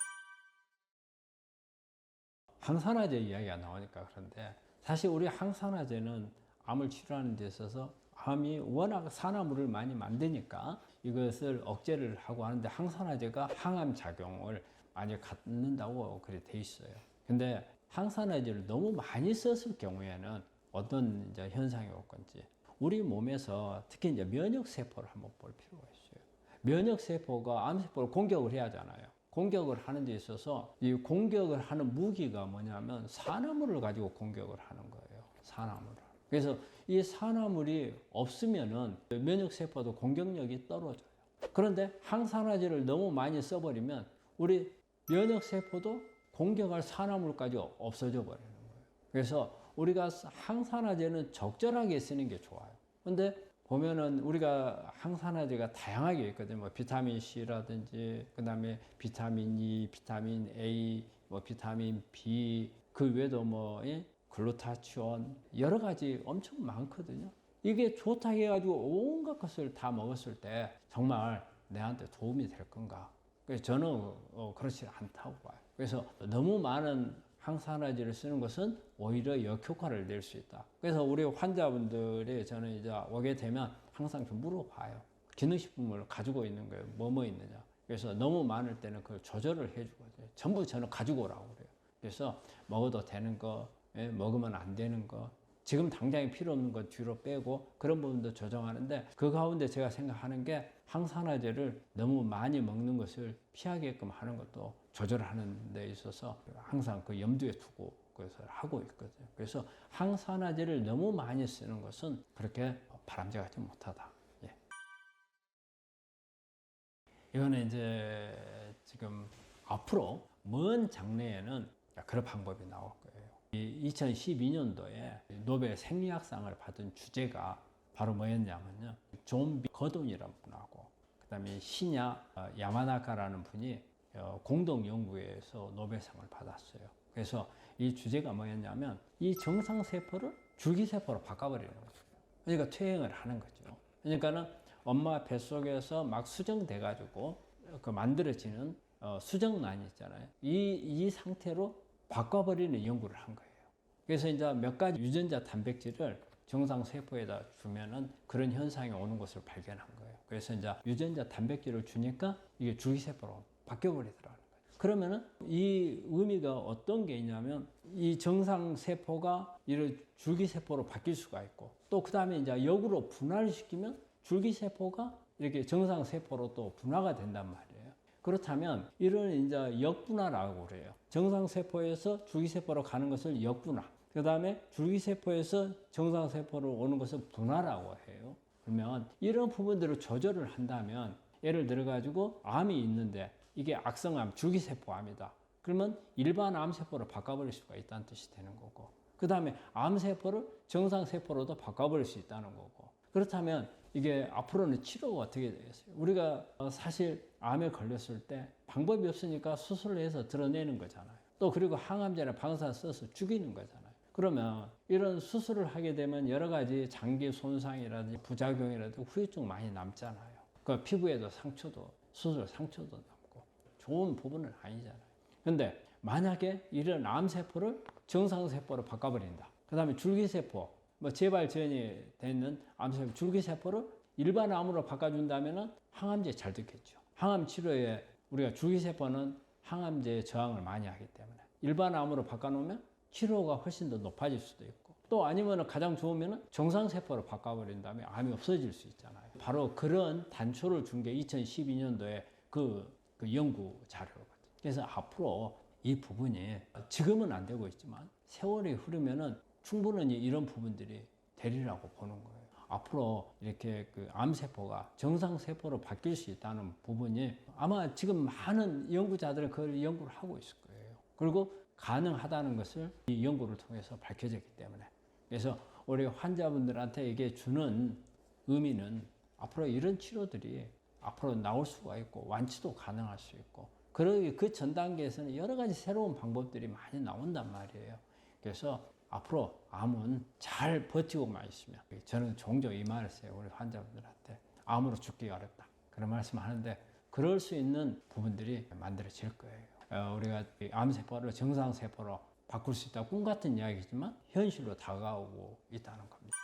항산화제 이야기가 나오니까 그런데 사실 우리 항산화제는 암을 치료하는 데 있어서 암이 워낙 산화물을 많이 만드니까 이것을 억제를 하고 하는데 항산화제가 항암 작용을 많이 갖는다고 그렇게 돼 있어요. 근데 항산화제를 너무 많이 썼을 경우에는 어떤 이제 현상이 올 건지 우리 몸에서 특히 이제 면역 세포를 한번 볼 필요가 있어요. 면역 세포가 암 세포를 공격을 해야 하잖아요. 공격을 하는 데 있어서 이 공격을 하는 무기가 뭐냐면 산화물을 가지고 공격을 하는 거예요. 산화물을. 그래서 이 산화물이 없으면은 면역 세포도 공격력이 떨어져요. 그런데 항산화제를 너무 많이 써버리면 우리 면역 세포도 공격할 산화물까지 없어져 버리는 거예요. 그래서 우리가 항산화제는 적절하게 쓰는 게 좋아요. 근데 보면은 우리가 항산화제가 다양하게 있거든요. 뭐 비타민 C라든지 그다음에 비타민 E, 비타민 A, 뭐 비타민 B 그 외에도 뭐 글루타치온 여러 가지 엄청 많거든요. 이게 좋다 해가지고 온갖 것을 다 먹었을 때 정말 내한테 도움이 될 건가? 그래서 저는 그렇지 않다고 봐요. 그래서 너무 많은 항산화제를 쓰는 것은 오히려 역효과를 낼 수 있다. 그래서 우리 환자분들이 저는 이제 오게 되면 항상 좀 물어봐요. 기능식품을 가지고 있는 거예요. 뭐 있느냐. 그래서 너무 많을 때는 그걸 조절을 해주거든요. 전부 저는 가지고 오라고 그래요. 그래서 먹어도 되는 거, 먹으면 안 되는 거, 지금 당장에 필요 없는 거 뒤로 빼고 그런 부분도 조정하는데 그 가운데 제가 생각하는 게 항산화제를 너무 많이 먹는 것을 피하게끔 하는 것도 조절하는 데 있어서 항상 그 염두에 두고 그것을 하고 있거든요. 그래서 항산화제를 너무 많이 쓰는 것은 그렇게 바람직하지 못하다. 예. 이거는 이제 지금 앞으로 먼 장래에는 그런 방법이 나올 거예요. 2012년도에 노벨 생리학상을 받은 주제가 바로 뭐였냐면요. 존 B 거돈이라는 분하고 그다음에 시냐 야마나카라는 분이 공동 연구에서 노벨상을 받았어요. 그래서 이 주제가 뭐였냐면 이 정상 세포를 줄기 세포로 바꿔버리는 거죠. 그러니까 퇴행을 하는 거죠. 그러니까는 엄마 뱃속에서 막 수정돼 가지고 그 만들어지는 수정란이 있잖아요. 이 상태로 바꿔버리는 연구를 한 거예요. 그래서 이제 몇 가지 유전자 단백질을 정상 세포에다 주면은 그런 현상이 오는 것을 발견한 거예요. 그래서 이제 유전자 단백질을 주니까 이게 줄기세포로 바뀌어버리더라고요. 그러면은 이 의미가 어떤 게 있냐면 이 정상 세포가 이런 줄기세포로 바뀔 수가 있고 또 그 다음에 이제 역으로 분화를 시키면 줄기세포가 이렇게 정상 세포로 또 분화가 된단 말이에요. 그렇다면 이런 이제 역분화라고 그래요. 정상 세포에서 줄기세포로 가는 것을 역분화. 그 다음에 줄기세포에서 정상 세포로 오는 것을 분화라고 해요. 그러면 이런 부분들을 조절을 한다면 예를 들어 가지고 암이 있는데 이게 악성암, 줄기세포암이다. 그러면 일반 암세포로 바꿔버릴 수가 있다는 뜻이 되는 거고 그 다음에 암세포를 정상세포로도 바꿔버릴 수 있다는 거고 그렇다면 이게 앞으로는 치료가 어떻게 되겠어요? 우리가 사실 암에 걸렸을 때 방법이 없으니까 수술을 해서 드러내는 거잖아요. 또 그리고 항암제나 방사제 써서 죽이는 거잖아요. 그러면 이런 수술을 하게 되면 여러 가지 장기 손상이라든지 부작용이라든지 후유증 많이 남잖아요. 그 피부에도 상처도 수술 상처도 남고 좋은 부분은 아니잖아요. 근데 만약에 이런 암세포를 정상세포로 바꿔버린다. 그 다음에 줄기세포, 뭐 재발전이 되는 암세포, 줄기세포를 일반 암으로 바꿔준다면 항암제 잘 듣겠죠. 항암 치료에 우리가 줄기세포는 항암제에 저항을 많이 하기 때문에 일반 암으로 바꿔놓으면 치료가 훨씬 더 높아질 수도 있고 또 아니면 가장 좋으면 정상세포로 바꿔버린 다음에 암이 없어질 수 있잖아요. 바로 그런 단초를 준 게 2012년도에 그 연구 자료거든요. 그래서 앞으로 이 부분이 지금은 안 되고 있지만 세월이 흐르면은 충분히 이런 부분들이 되리라고 보는 거예요. 앞으로 이렇게 그 암세포가 정상세포로 바뀔 수 있다는 부분이 아마 지금 많은 연구자들은 그걸 연구를 하고 있을 거예요. 그리고 가능하다는 것을 이 연구를 통해서 밝혀졌기 때문에 그래서 우리 환자분들한테 이게 주는 의미는 앞으로 이런 치료들이 앞으로 나올 수가 있고 완치도 가능할 수 있고 그 전 단계에서는 여러 가지 새로운 방법들이 많이 나온단 말이에요. 그래서 앞으로 암은 잘 버티고만 있으면, 저는 종종 이 말을 써요. 우리 환자분들한테 암으로 죽기 어렵다 그런 말씀 하는데, 그럴 수 있는 부분들이 만들어질 거예요. 우리가 암세포를 정상세포로 바꿀 수 있다, 꿈 같은 이야기지만 현실로 다가오고 있다는 겁니다.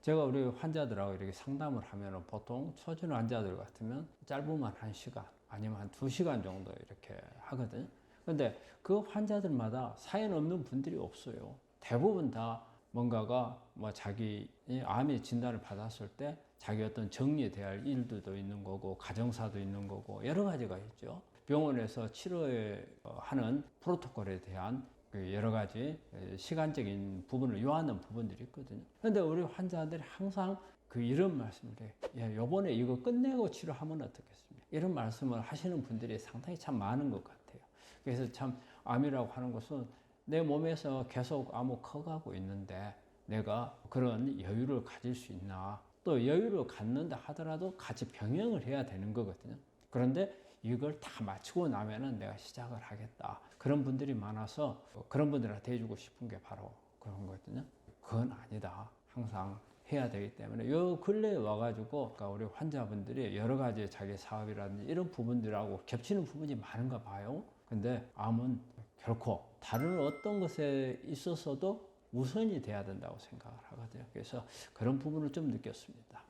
제가 우리 환자들하고 이렇게 상담을 하면 보통 초진 환자들 같으면 짧으면 1시간 아니면 한 2시간 정도 이렇게 하거든요. 근데 그 환자들마다 사연 없는 분들이 없어요. 대부분 다 뭔가가 뭐 자기 암의 진단을 받았을 때 자기 어떤 정리돼야 할 일들도 있는 거고, 가정사도 있는 거고, 여러 가지가 있죠. 병원에서 치료하는 프로토콜에 대한 여러 가지 시간적인 부분을 요하는 부분들이 있거든요. 그런데 우리 환자들이 항상 이런 말씀을 해요. 야, 요번에 이거 끝내고 치료하면 어떻겠습니까? 이런 말씀을 하시는 분들이 상당히 참 많은 것 같아요. 그래서 참 암이라고 하는 것은 내 몸에서 계속 암이 커가고 있는데 내가 그런 여유를 가질 수 있나? 또 여유를 갖는다 하더라도 같이 병행을 해야 되는 거거든요. 그런데 이걸 다 마치고 나면은 내가 시작을 하겠다. 그런 분들이 많아서 그런 분들한테 해주고 싶은 게 바로 그런 거거든요. 그건 아니다. 항상 해야 되기 때문에 요 근래에 와가지고 우리 환자분들이 여러 가지 자기 사업이라든지 이런 부분들하고 겹치는 부분이 많은가 봐요. 근데 암은 결코 다른 어떤 것에 있어서도 우선이 돼야 된다고 생각을 하거든요. 그래서 그런 부분을 좀 느꼈습니다.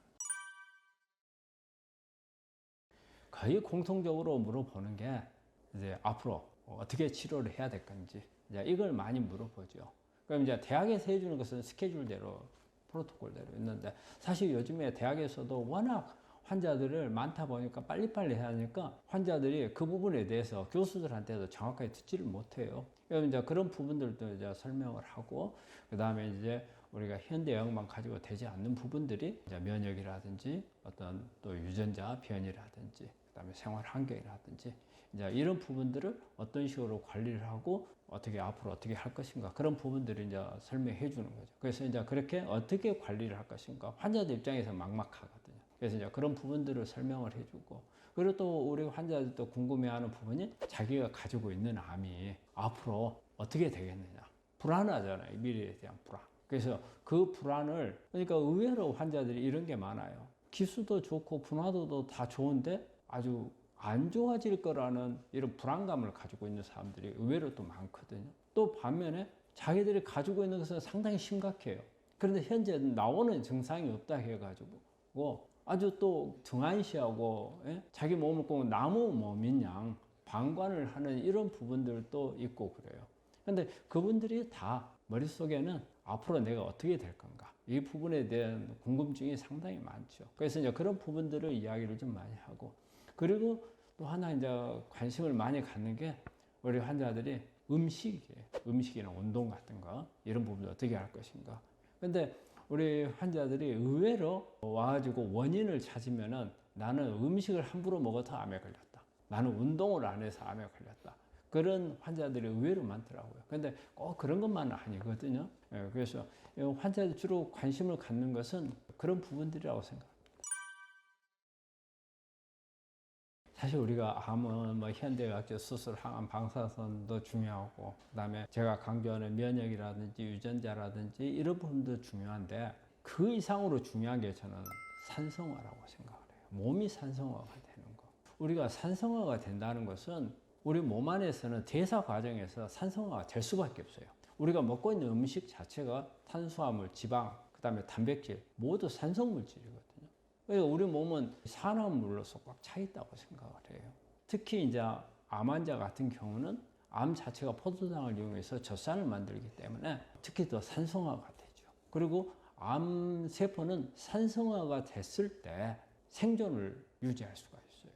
거의 공통적으로 물어보는 게 이제 앞으로 어떻게 치료를 해야 될 건지 이제 이걸 많이 물어보죠. 그럼 이제 대학에서 해주는 것은 스케줄대로 프로토콜대로 있는데, 사실 요즘에 대학에서도 워낙 환자들을 많다 보니까 빨리빨리 해야 하니까 환자들이 그 부분에 대해서 교수들한테도 정확하게 듣지를 못해요. 그럼 이제 그런 부분들도 이제 설명을 하고, 그 다음에 이제 우리가 현대의학만 가지고 되지 않는 부분들이 이제 면역이라든지 어떤 또 유전자 변이라든지 그다음에 생활 환경이라든지 이제 이런 부분들을 어떤 식으로 관리를 하고 어떻게 앞으로 어떻게 할 것인가, 그런 부분들을 이제 설명해 주는 거죠. 그래서 이제 그렇게 어떻게 관리를 할 것인가 환자들 입장에서 막막하거든요. 그래서 이제 그런 부분들을 설명을 해주고, 그리고 또 우리 환자들도 궁금해하는 부분이 자기가 가지고 있는 암이 앞으로 어떻게 되겠느냐, 불안하잖아요. 미래에 대한 불안. 그래서 그 불안을, 그러니까 의외로 환자들이 이런 게 많아요. 기수도 좋고 분화도도 다 좋은데 아주 안 좋아질 거라는 이런 불안감을 가지고 있는 사람들이 의외로 또 많거든요. 또 반면에 자기들이 가지고 있는 것은 상당히 심각해요. 그런데 현재 나오는 증상이 없다 해가지고 아주 또 등한시하고 자기 몸을 꼭 나무 몸인 양 방관을 하는 이런 부분들도 있고 그래요. 근데 그분들이 다 머릿속에는 앞으로 내가 어떻게 될 건가, 이 부분에 대한 궁금증이 상당히 많죠. 그래서 이제 그런 부분들을 이야기를 좀 많이 하고, 그리고 또 하나 이제 관심을 많이 갖는 게 우리 환자들이 음식이에요. 음식이나 운동 같은 거, 이런 부분을 어떻게 할 것인가. 근데 우리 환자들이 의외로 와가지고 원인을 찾으면은 나는 음식을 함부로 먹어서 암에 걸렸다, 나는 운동을 안 해서 암에 걸렸다, 그런 환자들이 의외로 많더라고요. 근데 꼭 그런 것만은 아니거든요. 그래서 환자들 주로 관심을 갖는 것은 그런 부분들이라고 생각합니다. 사실 우리가 암은 뭐 현대의학적 수술, 항암, 방사선도 중요하고, 그다음에 제가 강조하는 면역이라든지 유전자라든지 이런 부분도 중요한데, 그 이상으로 중요한 게 저는 산성화라고 생각을 해요. 몸이 산성화가 되는 거. 우리가 산성화가 된다는 것은 우리 몸 안에서는 대사 과정에서 산성화가 될 수밖에 없어요. 우리가 먹고 있는 음식 자체가 탄수화물, 지방, 그다음에 단백질 모두 산성물질이거든요. 그러니까 우리 몸은 산화물로서 꽉 차 있다고 생각을 해요. 특히 이제 암 환자 같은 경우는 암 자체가 포도당을 이용해서 젖산을 만들기 때문에 특히 더 산성화가 되죠. 그리고 암 세포는 산성화가 됐을 때 생존을 유지할 수가 있어요.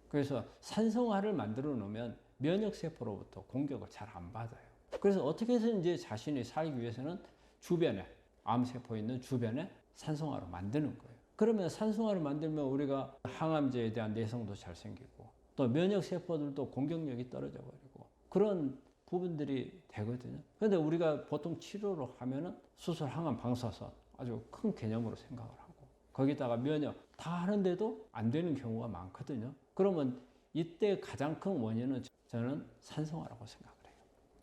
그래서 산성화를 만들어 놓으면 면역 세포로부터 공격을 잘 안 받아요. 그래서 어떻게 해서든지 자신이 살기 위해서는 주변에, 암 세포 있는 주변에 산성화를 만드는 거예요. 그러면 산성화를 만들면 우리가 항암제에 대한 내성도 잘 생기고, 또 면역 세포들도 공격력이 떨어져 버리고, 그런 부분들이 되거든요. 그런데 우리가 보통 치료를 하면은 수술, 항암, 방사선 아주 큰 개념으로 생각을 하고, 거기다가 면역 다 하는데도 안 되는 경우가 많거든요. 그러면 이때 가장 큰 원인은 저는 산성화라고 생각을 해요.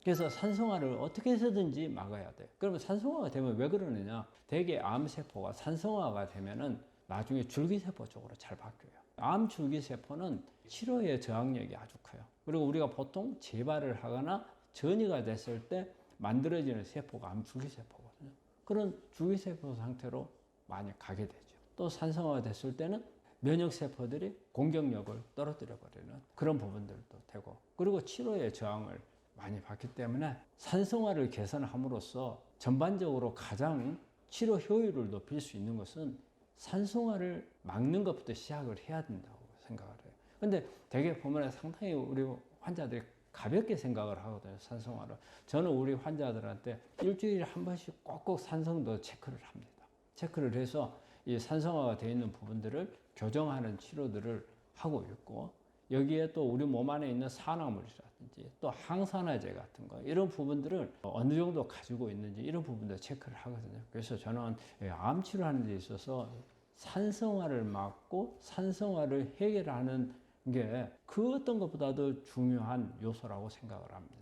그래서 산성화를 어떻게 해서든지 막아야 돼. 그러면 산성화가 되면 왜 그러느냐? 대개 암세포가 산성화가 되면은 나중에 줄기세포 쪽으로 잘 바뀌어요. 암 줄기세포는 치료의 저항력이 아주 커요. 그리고 우리가 보통 재발을 하거나 전이가 됐을 때 만들어지는 세포가 암 줄기세포거든요. 그런 줄기세포 상태로 많이 가게 되죠. 또 산성화가 됐을 때는 면역세포들이 공격력을 떨어뜨려 버리는 그런 부분들도 되고, 그리고 치료의 저항을 많이 받기 때문에 산성화를 개선함으로써 전반적으로 가장 치료 효율을 높일 수 있는 것은 산성화를 막는 것부터 시작을 해야 된다고 생각을 해요. 근데 되게 보면 상당히 우리 환자들이 가볍게 생각을 하거든요, 산성화를. 저는 우리 환자들한테 일주일에 한 번씩 꼭꼭 산성도 체크를 합니다. 체크를 해서 이 산성화가 되어 있는 부분들을 교정하는 치료들을 하고 있고, 여기에 또 우리 몸 안에 있는 산화물이라든지 또 항산화제 같은 거, 이런 부분들을 어느 정도 가지고 있는지 이런 부분도 체크를 하거든요. 그래서 저는 암 치료하는 데 있어서 산성화를 막고 산성화를 해결하는 게 그 어떤 것보다도 중요한 요소라고 생각을 합니다.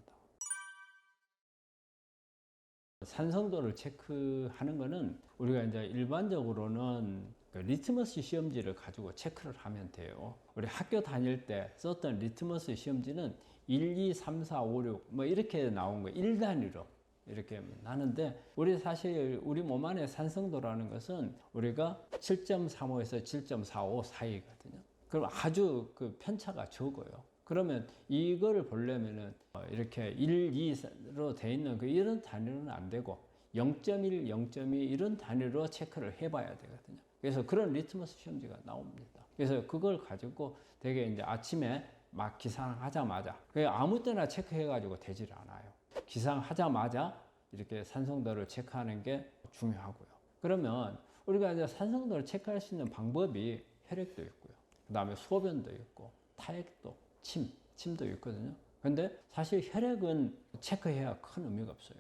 산성도를 체크하는 거는 우리가 이제 일반적으로는 그 리트머스 시험지를 가지고 체크를 하면 돼요. 우리 학교 다닐 때 썼던 리트머스 시험지는 1, 2, 3, 4, 5, 6 뭐 이렇게 나온 거 1단위로 이렇게 나는데, 우리 사실 우리 몸 안에 산성도라는 것은 우리가 7.35에서 7.45 사이거든요. 그럼 아주 그 편차가 적어요. 그러면 이거를 보려면은 이렇게 1, 2로 돼 있는 그 이런 단위로는 안 되고 0.1, 0.2 이런 단위로 체크를 해봐야 되거든요. 그래서 그런 리트머스 시험지가 나옵니다. 그래서 그걸 가지고 되게 이제 아침에 막 기상하자마자, 아무 때나 체크해가지고 되질 않아요. 기상하자마자 이렇게 산성도를 체크하는 게 중요하고요. 그러면 우리가 이제 산성도를 체크할 수 있는 방법이 혈액도 있고요. 그 다음에 소변도 있고 타액도, 침도 있거든요. 근데 사실 혈액은 체크해야 큰 의미가 없어요.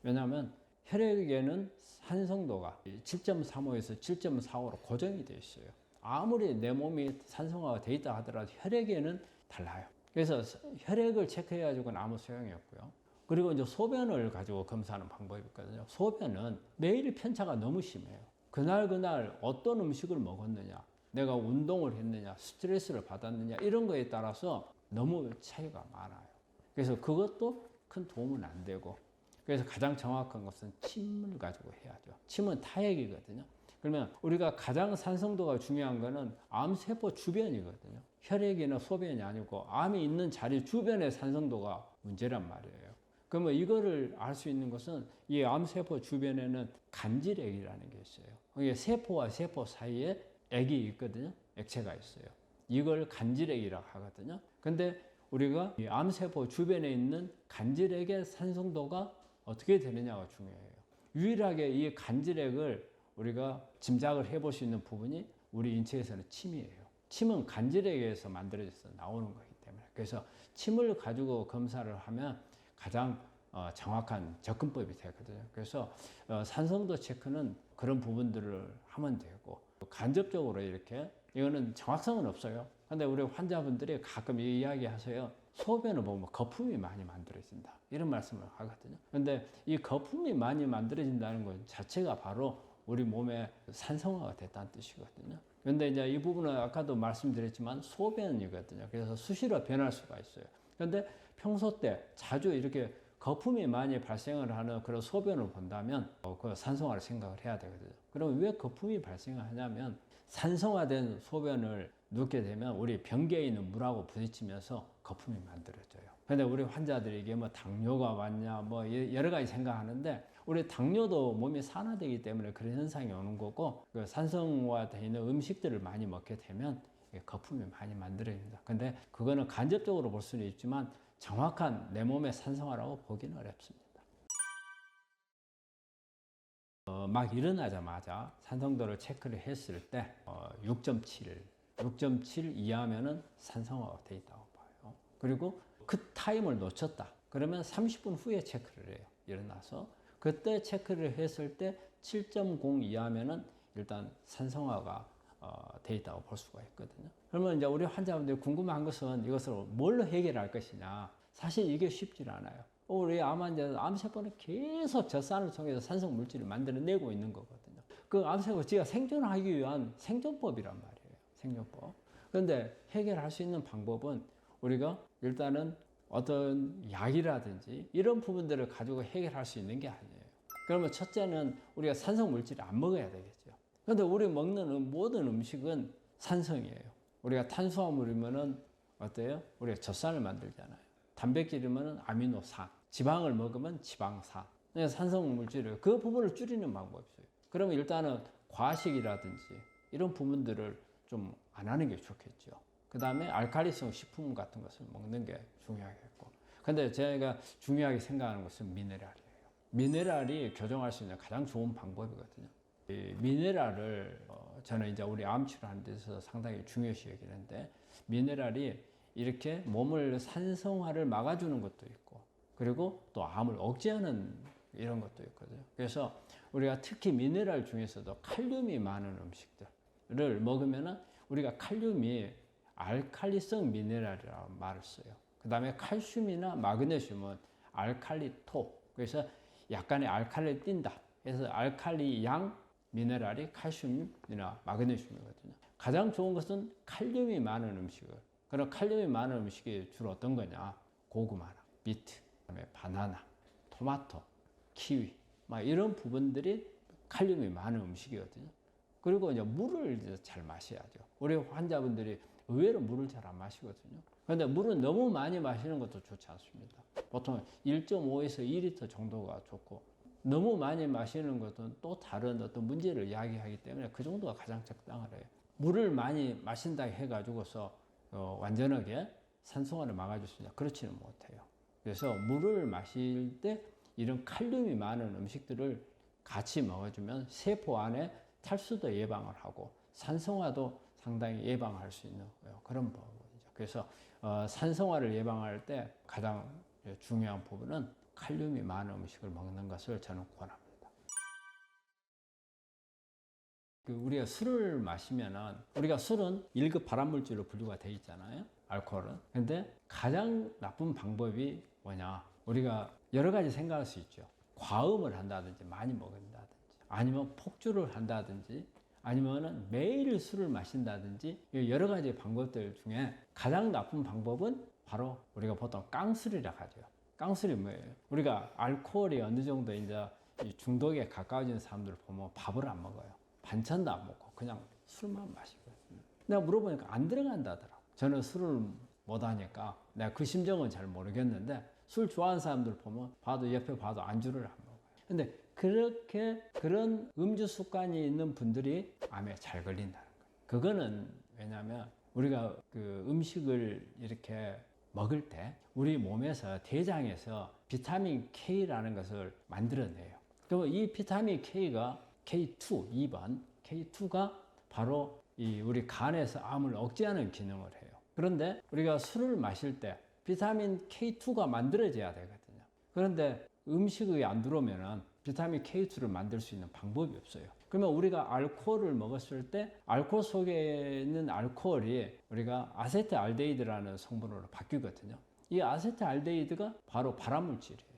왜냐하면 혈액에는 산성도가 7.35에서 7.45로 고정이 되어 있어요. 아무리 내 몸이 산성화가 되어 있다 하더라도 혈액에는 달라요. 그래서 혈액을 체크해가지고는 아무 소용이 없고요. 그리고 이제 소변을 가지고 검사하는 방법이 있거든요. 소변은 매일 편차가 너무 심해요. 그날 어떤 음식을 먹었느냐, 내가 운동을 했느냐, 스트레스를 받았느냐, 이런 거에 따라서 너무 차이가 많아요. 그래서 그것도 큰 도움은 안 되고, 그래서 가장 정확한 것은 침을 가지고 해야죠. 침은 타액이거든요. 그러면 우리가 가장 산성도가 중요한 거는 암세포 주변이거든요. 혈액이나 소변이 아니고 암이 있는 자리 주변의 산성도가 문제란 말이에요. 그러면 이거를 알 수 있는 것은 이 암세포 주변에는 간질액이라는 게 있어요. 이게 세포와 세포 사이에 액이 있거든요. 액체가 있어요. 이걸 간질액이라고 하거든요. 근데 우리가 이 암세포 주변에 있는 간질액의 산성도가 어떻게 되느냐가 중요해요. 유일하게 이 간질액을 우리가 짐작을 해볼 수 있는 부분이 우리 인체에서는 침이에요. 침은 간질액에서 만들어져서 나오는 거기 때문에, 그래서 침을 가지고 검사를 하면 가장 정확한 접근법이 되거든요. 그래서 산성도 체크는 그런 부분들을 하면 되고, 간접적으로 이렇게, 이거는 정확성은 없어요. 근데 우리 환자분들이 가끔 이 이야기 하세요. 소변을 보면 거품이 많이 만들어진다, 이런 말씀을 하거든요. 근데 이 거품이 많이 만들어진다는 것 자체가 바로 우리 몸에 산성화가 됐다는 뜻이거든요. 근데 이제 이 부분은 아까도 말씀드렸지만 소변이거든요. 그래서 수시로 변할 수가 있어요. 근데 평소 때 자주 이렇게 거품이 많이 발생을 하는 그런 소변을 본다면 그 산성화를 생각을 해야 되거든요. 그럼 왜 거품이 발생을 하냐면, 산성화된 소변을 넣게 되면 우리 변기에 있는 물하고 부딪히면서 거품이 만들어져요. 근데 우리 환자들이 이게 뭐 당뇨가 왔냐 뭐 여러 가지 생각하는데, 우리 당뇨도 몸이 산화되기 때문에 그런 현상이 오는 거고, 그 산성화되어 있는 음식들을 많이 먹게 되면 거품이 많이 만들어집니다. 근데 그거는 간접적으로 볼 수는 있지만 정확한 내 몸의 산성화라고 보기는 어렵습니다. 막 일어나자마자 산성도를 체크를 했을 때 6.7 이하면은 산성화가 돼 있다고 봐요. 그리고 그 타임을 놓쳤다 그러면 30분 후에 체크를 해요. 일어나서 그때 체크를 했을 때 7.0 이하면은 일단 산성화가 돼 있다고 볼 수가 있거든요. 그러면 이제 우리 환자분들이 궁금한 것은 이것을 뭘로 해결할 것이냐. 사실 이게 쉽지 않아요. 우리 암 환자는 암세포는 계속 젖산을 통해서 산성 물질을 만들어내고 있는 거거든요. 그 암세포 지가 생존하기 위한 생존법이란 말이에요. 생존법. 그런데 해결할 수 있는 방법은 우리가 일단은 어떤 약이라든지 이런 부분들을 가지고 해결할 수 있는 게 아니에요. 그러면 첫째는 우리가 산성 물질을 안 먹어야 되겠죠. 그런데 우리 먹는 모든 음식은 산성이에요. 우리가 탄수화물이면은 어때요? 우리가 젖산을 만들잖아요. 단백질이면은 아미노산, 지방을 먹으면 지방산. 산성 물질을 그 부분을 줄이는 방법이 있어요. 그러면 일단은 과식이라든지 이런 부분들을 좀 안 하는 게 좋겠죠. 그 다음에 알칼리성 식품 같은 것을 먹는 게 중요하겠고. 근데 제가 중요하게 생각하는 것은 미네랄이에요. 미네랄이 교정할 수 있는 가장 좋은 방법이거든요. 이 미네랄을 저는 이제 우리 암 치료하는 데서 상당히 중요시 여기는데, 미네랄이 이렇게 몸을 산성화를 막아주는 것도 있고, 그리고 또 암을 억제하는 이런 것도 있거든요. 그래서 우리가 특히 미네랄 중에서도 칼륨이 많은 음식들을 먹으면은 우리가 칼륨이 알칼리성 미네랄이라고 말을 써요. 그 다음에 칼슘이나 마그네슘은 알칼리토. 그래서 약간의 알칼리를 띈다. 그래서 알칼리 양 미네랄이 칼슘이나 마그네슘이거든요. 가장 좋은 것은 칼륨이 많은 음식을. 그럼 칼륨이 많은 음식이 주로 어떤 거냐? 고구마나 비트, 그다음에 바나나, 토마토, 키위, 막 이런 부분들이 칼륨이 많은 음식이거든요. 그리고 이제 물을 이제 잘 마셔야죠. 우리 환자분들이 의외로 물을 잘 안 마시거든요. 그런데 물은 너무 많이 마시는 것도 좋지 않습니다. 보통 1.5에서 2리터 정도가 좋고, 너무 많이 마시는 것은 또 다른 어떤 문제를 이야기하기 때문에 그 정도가 가장 적당하래요. 물을 많이 마신다 해가지고서 완전하게 산성화를 막아줄 수 있냐? 그렇지는 못해요. 그래서 물을 마실 때 이런 칼륨이 많은 음식들을 같이 먹어주면 세포 안에 탈수도 예방을 하고 산성화도 상당히 예방할 수 있는 그런 부분이죠. 그래서 산성화를 예방할 때 가장 중요한 부분은 칼륨이 많은 음식을 먹는 것을 저는 권합니다. 우리가 술을 마시면은, 우리가 술은 1급 발암물질로 분류가 되어 있잖아요. 알코올은. 근데 가장 나쁜 방법이 뭐냐? 우리가 여러 가지 생각할 수 있죠. 과음을 한다든지 많이 먹는다든지, 아니면 폭주를 한다든지, 아니면은 매일 술을 마신다든지, 여러 가지 방법들 중에 가장 나쁜 방법은 바로 우리가 보통 깡술이라고 하죠. 깡술이 뭐예요? 우리가 알코올이 어느 정도 이제 중독에 가까워진 사람들을 보면 밥을 안 먹어요. 반찬도 안 먹고 그냥 술만 마시거든요. 내가 물어보니까 안 들어간다더라고. 저는 술을 못 하니까 내가 그 심정은 잘 모르겠는데, 술 좋아하는 사람들 보면 옆에 봐도 안주를 안 먹어요. 근데 그렇게 그런 음주 습관이 있는 분들이 암에 잘 걸린다는 거예요. 그거는 왜냐하면 우리가 그 음식을 이렇게 먹을 때 우리 몸에서 대장에서 비타민 K라는 것을 만들어내요. 그러면 이 비타민 K가 K2, 2번 K2가 바로 이 우리 간에서 암을 억제하는 기능을 해요. 그런데 우리가 술을 마실 때 비타민 K2가 만들어져야 되거든요. 그런데 음식이 안 들어오면은 비타민 K2를 만들 수 있는 방법이 없어요. 그러면 우리가 알코올을 먹었을 때 알코올 속에 있는 알코올이 우리가 아세트알데히드라는 성분으로 바뀌거든요. 이 아세트알데히드가 바로 발암물질이에요.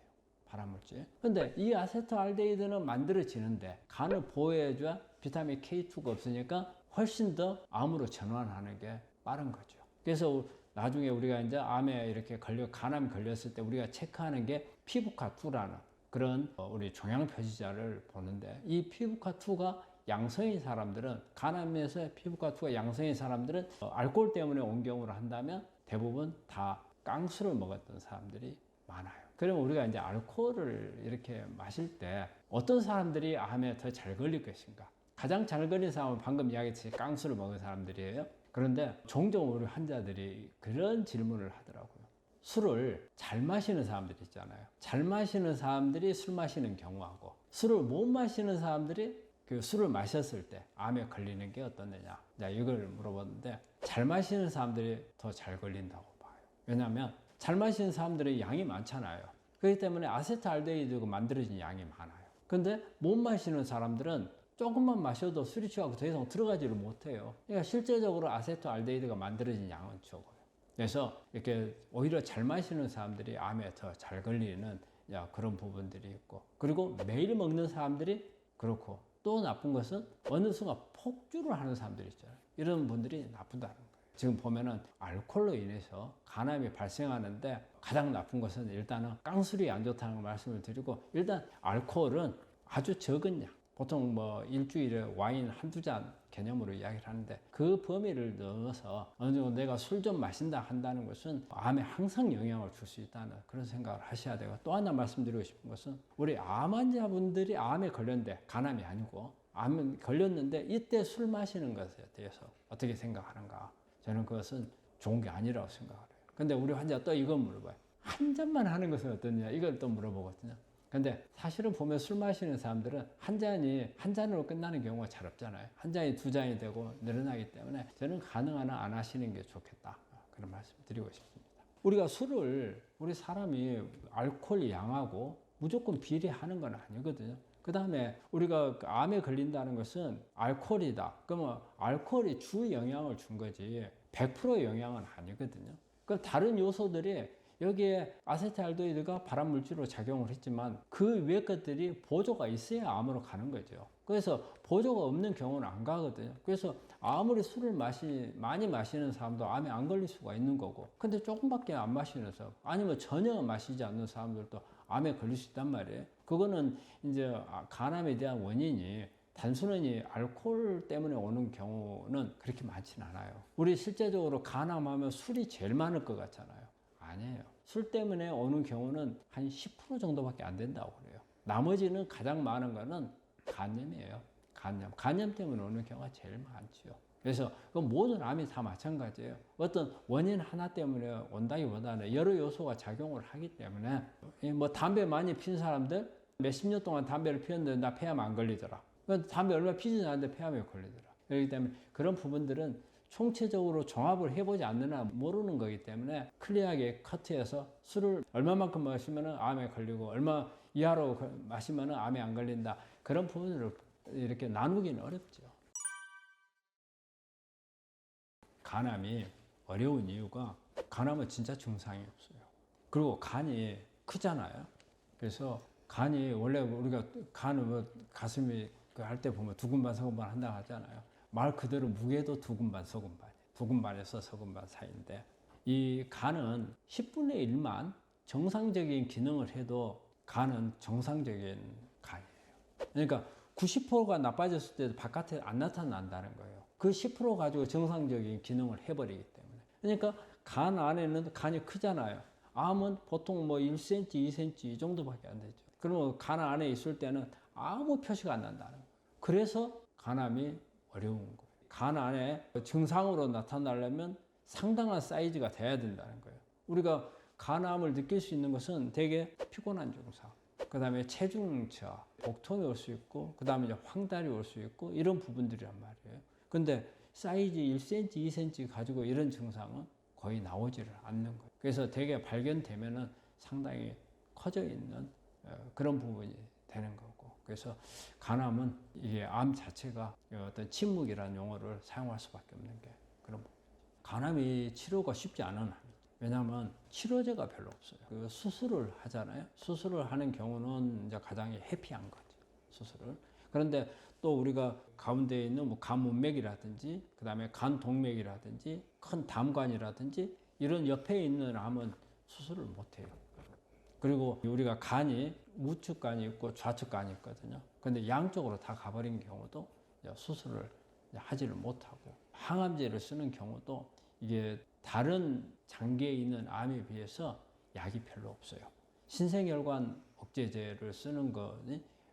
발암물질. 근데 이 아세트알데히드는 만들어지는데 간을 보호해줘야 비타민 K2가 없으니까 훨씬 더 암으로 전환하는 게 빠른 거죠. 그래서 나중에 우리가 이제 암에 이렇게 간암 걸렸을 때 우리가 체크하는 게 피부과2라는 그런 우리 종양표시자를 보는데, 이 피부과2가 양성인 사람들은, 간암에서 피부과2가 양성인 사람들은 알코올 때문에 온 경우를 한다면 대부분 다 깡술을 먹었던 사람들이 많아요. 그러면 우리가 이제 알코올을 이렇게 마실 때 어떤 사람들이 암에 더 잘 걸릴 것인가? 가장 잘 걸린 사람은 방금 이야기했듯이 깡술을 먹은 사람들이에요. 그런데 종종 우리 환자들이 그런 질문을 하더라고요. 술을 잘 마시는 사람들이 있잖아요. 잘 마시는 사람들이 술 마시는 경우하고, 술을 못 마시는 사람들이 그 술을 마셨을 때 암에 걸리는 게 어떠느냐. 이걸 물어봤는데, 잘 마시는 사람들이 더 잘 걸린다고 봐요. 왜냐하면 잘 마시는 사람들의 양이 많잖아요. 그렇기 때문에 아세트알데히드가 만들어진 양이 많아요. 근데 못 마시는 사람들은 조금만 마셔도 술이 취하고 더 이상 들어가지를 못해요. 그러니까 실제적으로 아세트알데히드가 만들어진 양은 적어요. 그래서 이렇게 오히려 잘 마시는 사람들이 암에 더 잘 걸리는 그런 부분들이 있고, 그리고 매일 먹는 사람들이 그렇고, 또 나쁜 것은 어느 순간 폭주를 하는 사람들이 있잖아요. 이런 분들이 나쁘다는 거예요. 지금 보면은 알코올로 인해서 간암이 발생하는데 가장 나쁜 것은 일단은 깡술이 안 좋다는 걸 말씀을 드리고, 일단 알코올은 아주 적은 양, 보통 뭐 일주일에 와인 한두 잔 개념으로 이야기를 하는데, 그 범위를 넣어서 어느 정도 내가 술 좀 마신다 한다는 것은 암에 항상 영향을 줄 수 있다는 그런 생각을 하셔야 되고, 또 하나 말씀드리고 싶은 것은 우리 암 환자분들이 암에 걸렸는데, 간암이 아니고 암에 걸렸는데 이때 술 마시는 것에 대해서 어떻게 생각하는가? 저는 그것은 좋은 게 아니라고 생각을 해요. 근데 우리 환자가 또 이걸 물어봐요. 한 잔만 하는 것은 어떠냐? 이걸 또 물어보거든요. 근데 사실은 보면 술 마시는 사람들은 한 잔으로 끝나는 경우가 잘 없잖아요. 한 잔이 두 잔이 되고 늘어나기 때문에 저는 가능한 한 안 하시는 게 좋겠다. 그런 말씀 드리고 싶습니다. 우리가 술을, 우리 사람이 알코올 양하고 무조건 비례하는 건 아니거든요. 그 다음에 우리가 암에 걸린다는 것은 알코올이다. 그러면 알코올이 주 영향을 준 거지 100% 영향은 아니거든요. 그 다른 요소들이 여기에 아세트알데히드가 발암물질로 작용을 했지만 그 외 것들이 보조가 있어야 암으로 가는 거죠. 그래서 보조가 없는 경우는 안 가거든요. 그래서 아무리 술을 많이 마시는 사람도 암에 안 걸릴 수가 있는 거고, 근데 조금밖에 안 마시는 사람, 아니면 전혀 마시지 않는 사람들도 암에 걸릴 수 있단 말이에요. 그거는 이제 간암에 대한 원인이 단순히 알코올 때문에 오는 경우는 그렇게 많지는 않아요. 우리 실제적으로 간암하면 술이 제일 많을 것 같잖아요. 아니에요. 술 때문에 오는 경우는 한 10% 정도밖에 안 된다고 그래요. 나머지는 가장 많은 거는 간염이에요. 간염 때문에 오는 경우가 제일 많죠. 그래서 그 모든 암이 다 마찬가지예요. 어떤 원인 하나 때문에 온다기보다는 여러 요소가 작용을 하기 때문에, 뭐 담배 많이 피는 사람들 몇십 년 동안 담배를 피웠는데 나 폐암 안 걸리더라. 담배 얼마 피지 않았는데 폐암에 걸리더라. 그렇기 때문에 그런 부분들은 총체적으로 종합을 해보지 않는 한 모르는 거기 때문에 클리어하게 커트해서 술을 얼마만큼 마시면 암에 걸리고 얼마 이하로 마시면 암에 안 걸린다, 그런 부분을 이렇게 나누기는 어렵죠. 간암이 어려운 이유가, 간암은 진짜 증상이 없어요. 그리고 간이 크잖아요. 그래서 간이 원래 우리가 간은 뭐 가슴이 할 때 보면 두근반 서근반 한다고 하잖아요. 말 그대로 무게도 두근반 서근반, 두근반에서 서근반 사이인데, 이 간은 10분의 1만 정상적인 기능을 해도 간은 정상적인 간이에요. 그러니까 90%가 나빠졌을 때도 바깥에 안 나타난다는 거예요. 그 10% 가지고 정상적인 기능을 해버리기 때문에. 그러니까 간 안에는 간이 크잖아요. 암은 보통 뭐 1cm, 2cm 이 정도밖에 안 되죠. 그러면 간 안에 있을 때는 아무 표시가 안 난다는 거예요. 그래서 간암이 어려운 거예요. 간 안에 증상으로 나타나려면 상당한 사이즈가 돼야 된다는 거예요. 우리가 간암을 느낄 수 있는 것은 되게 피곤한 증상, 그 다음에 체중 저하, 복통이 올 수 있고, 그 다음에 황달이 올 수 있고, 이런 부분들이란 말이에요. 근데 사이즈 1cm, 2cm 가지고 이런 증상은 거의 나오지를 않는 거예요. 그래서 되게 발견되면은 상당히 커져 있는 그런 부분이 되는 거고, 그래서 간암은 이게 암 자체가 어떤 침묵이라는 용어를 사용할 수밖에 없는 게 그런 부분. 간암이 치료가 쉽지 않은 암. 왜냐하면 치료제가 별로 없어요. 그 수술을 하잖아요. 수술을 하는 경우는 이제 가장 해피한 거죠. 수술을. 그런데 또 우리가 가운데 있는 뭐 간문맥이라든지, 그 다음에 간동맥이라든지, 큰 담관이라든지 이런 옆에 있는 암은 수술을 못 해요. 그리고 우리가 간이 우측간이 있고 좌측간이 있거든요. 근데 양쪽으로 다 가버린 경우도 수술을 하지를 못하고, 항암제를 쓰는 경우도 이게 다른 장기에 있는 암에 비해서 약이 별로 없어요. 신생혈관 억제제를 쓰는 것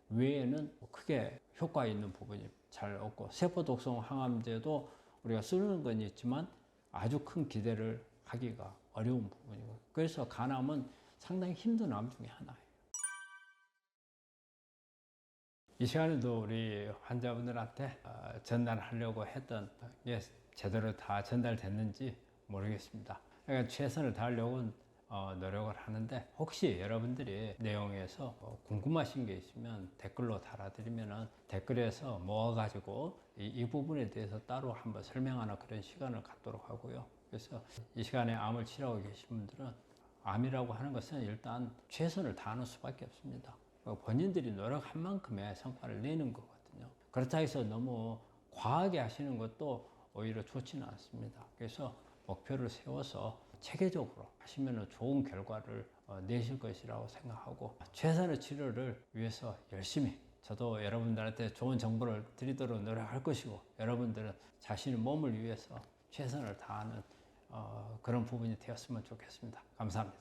외에는 크게 효과 있는 부분이 잘 없고, 세포독성 항암제도 우리가 쓰는 건 있지만 아주 큰 기대를 하기가 어려운 부분이고, 그래서 간암은 상당히 힘든 암 중에 하나예요. 이 시간에도 우리 환자분들한테 전달하려고 했던 게 제대로 다 전달됐는지 모르겠습니다. 그러니까 최선을 다하려고 노력을 하는데, 혹시 여러분들이 내용에서 궁금하신 게 있으면 댓글로 달아드리면 댓글에서 모아가지고 이 부분에 대해서 따로 한번 설명하는 그런 시간을 갖도록 하고요. 그래서 이 시간에 암을 치료하고 계신 분들은 암이라고 하는 것은 일단 최선을 다하는 수밖에 없습니다. 본인들이 노력한 만큼의 성과를 내는 거거든요. 그렇다 해서 너무 과하게 하시는 것도 오히려 좋지는 않습니다. 그래서 목표를 세워서 체계적으로 하시면 좋은 결과를 내실 것이라고 생각하고 최선의 치료를 위해서 열심히 저도 여러분들한테 좋은 정보를 드리도록 노력할 것이고 여러분들은 자신의 몸을 위해서 최선을 다하는 그런 부분이 되었으면 좋겠습니다. 감사합니다.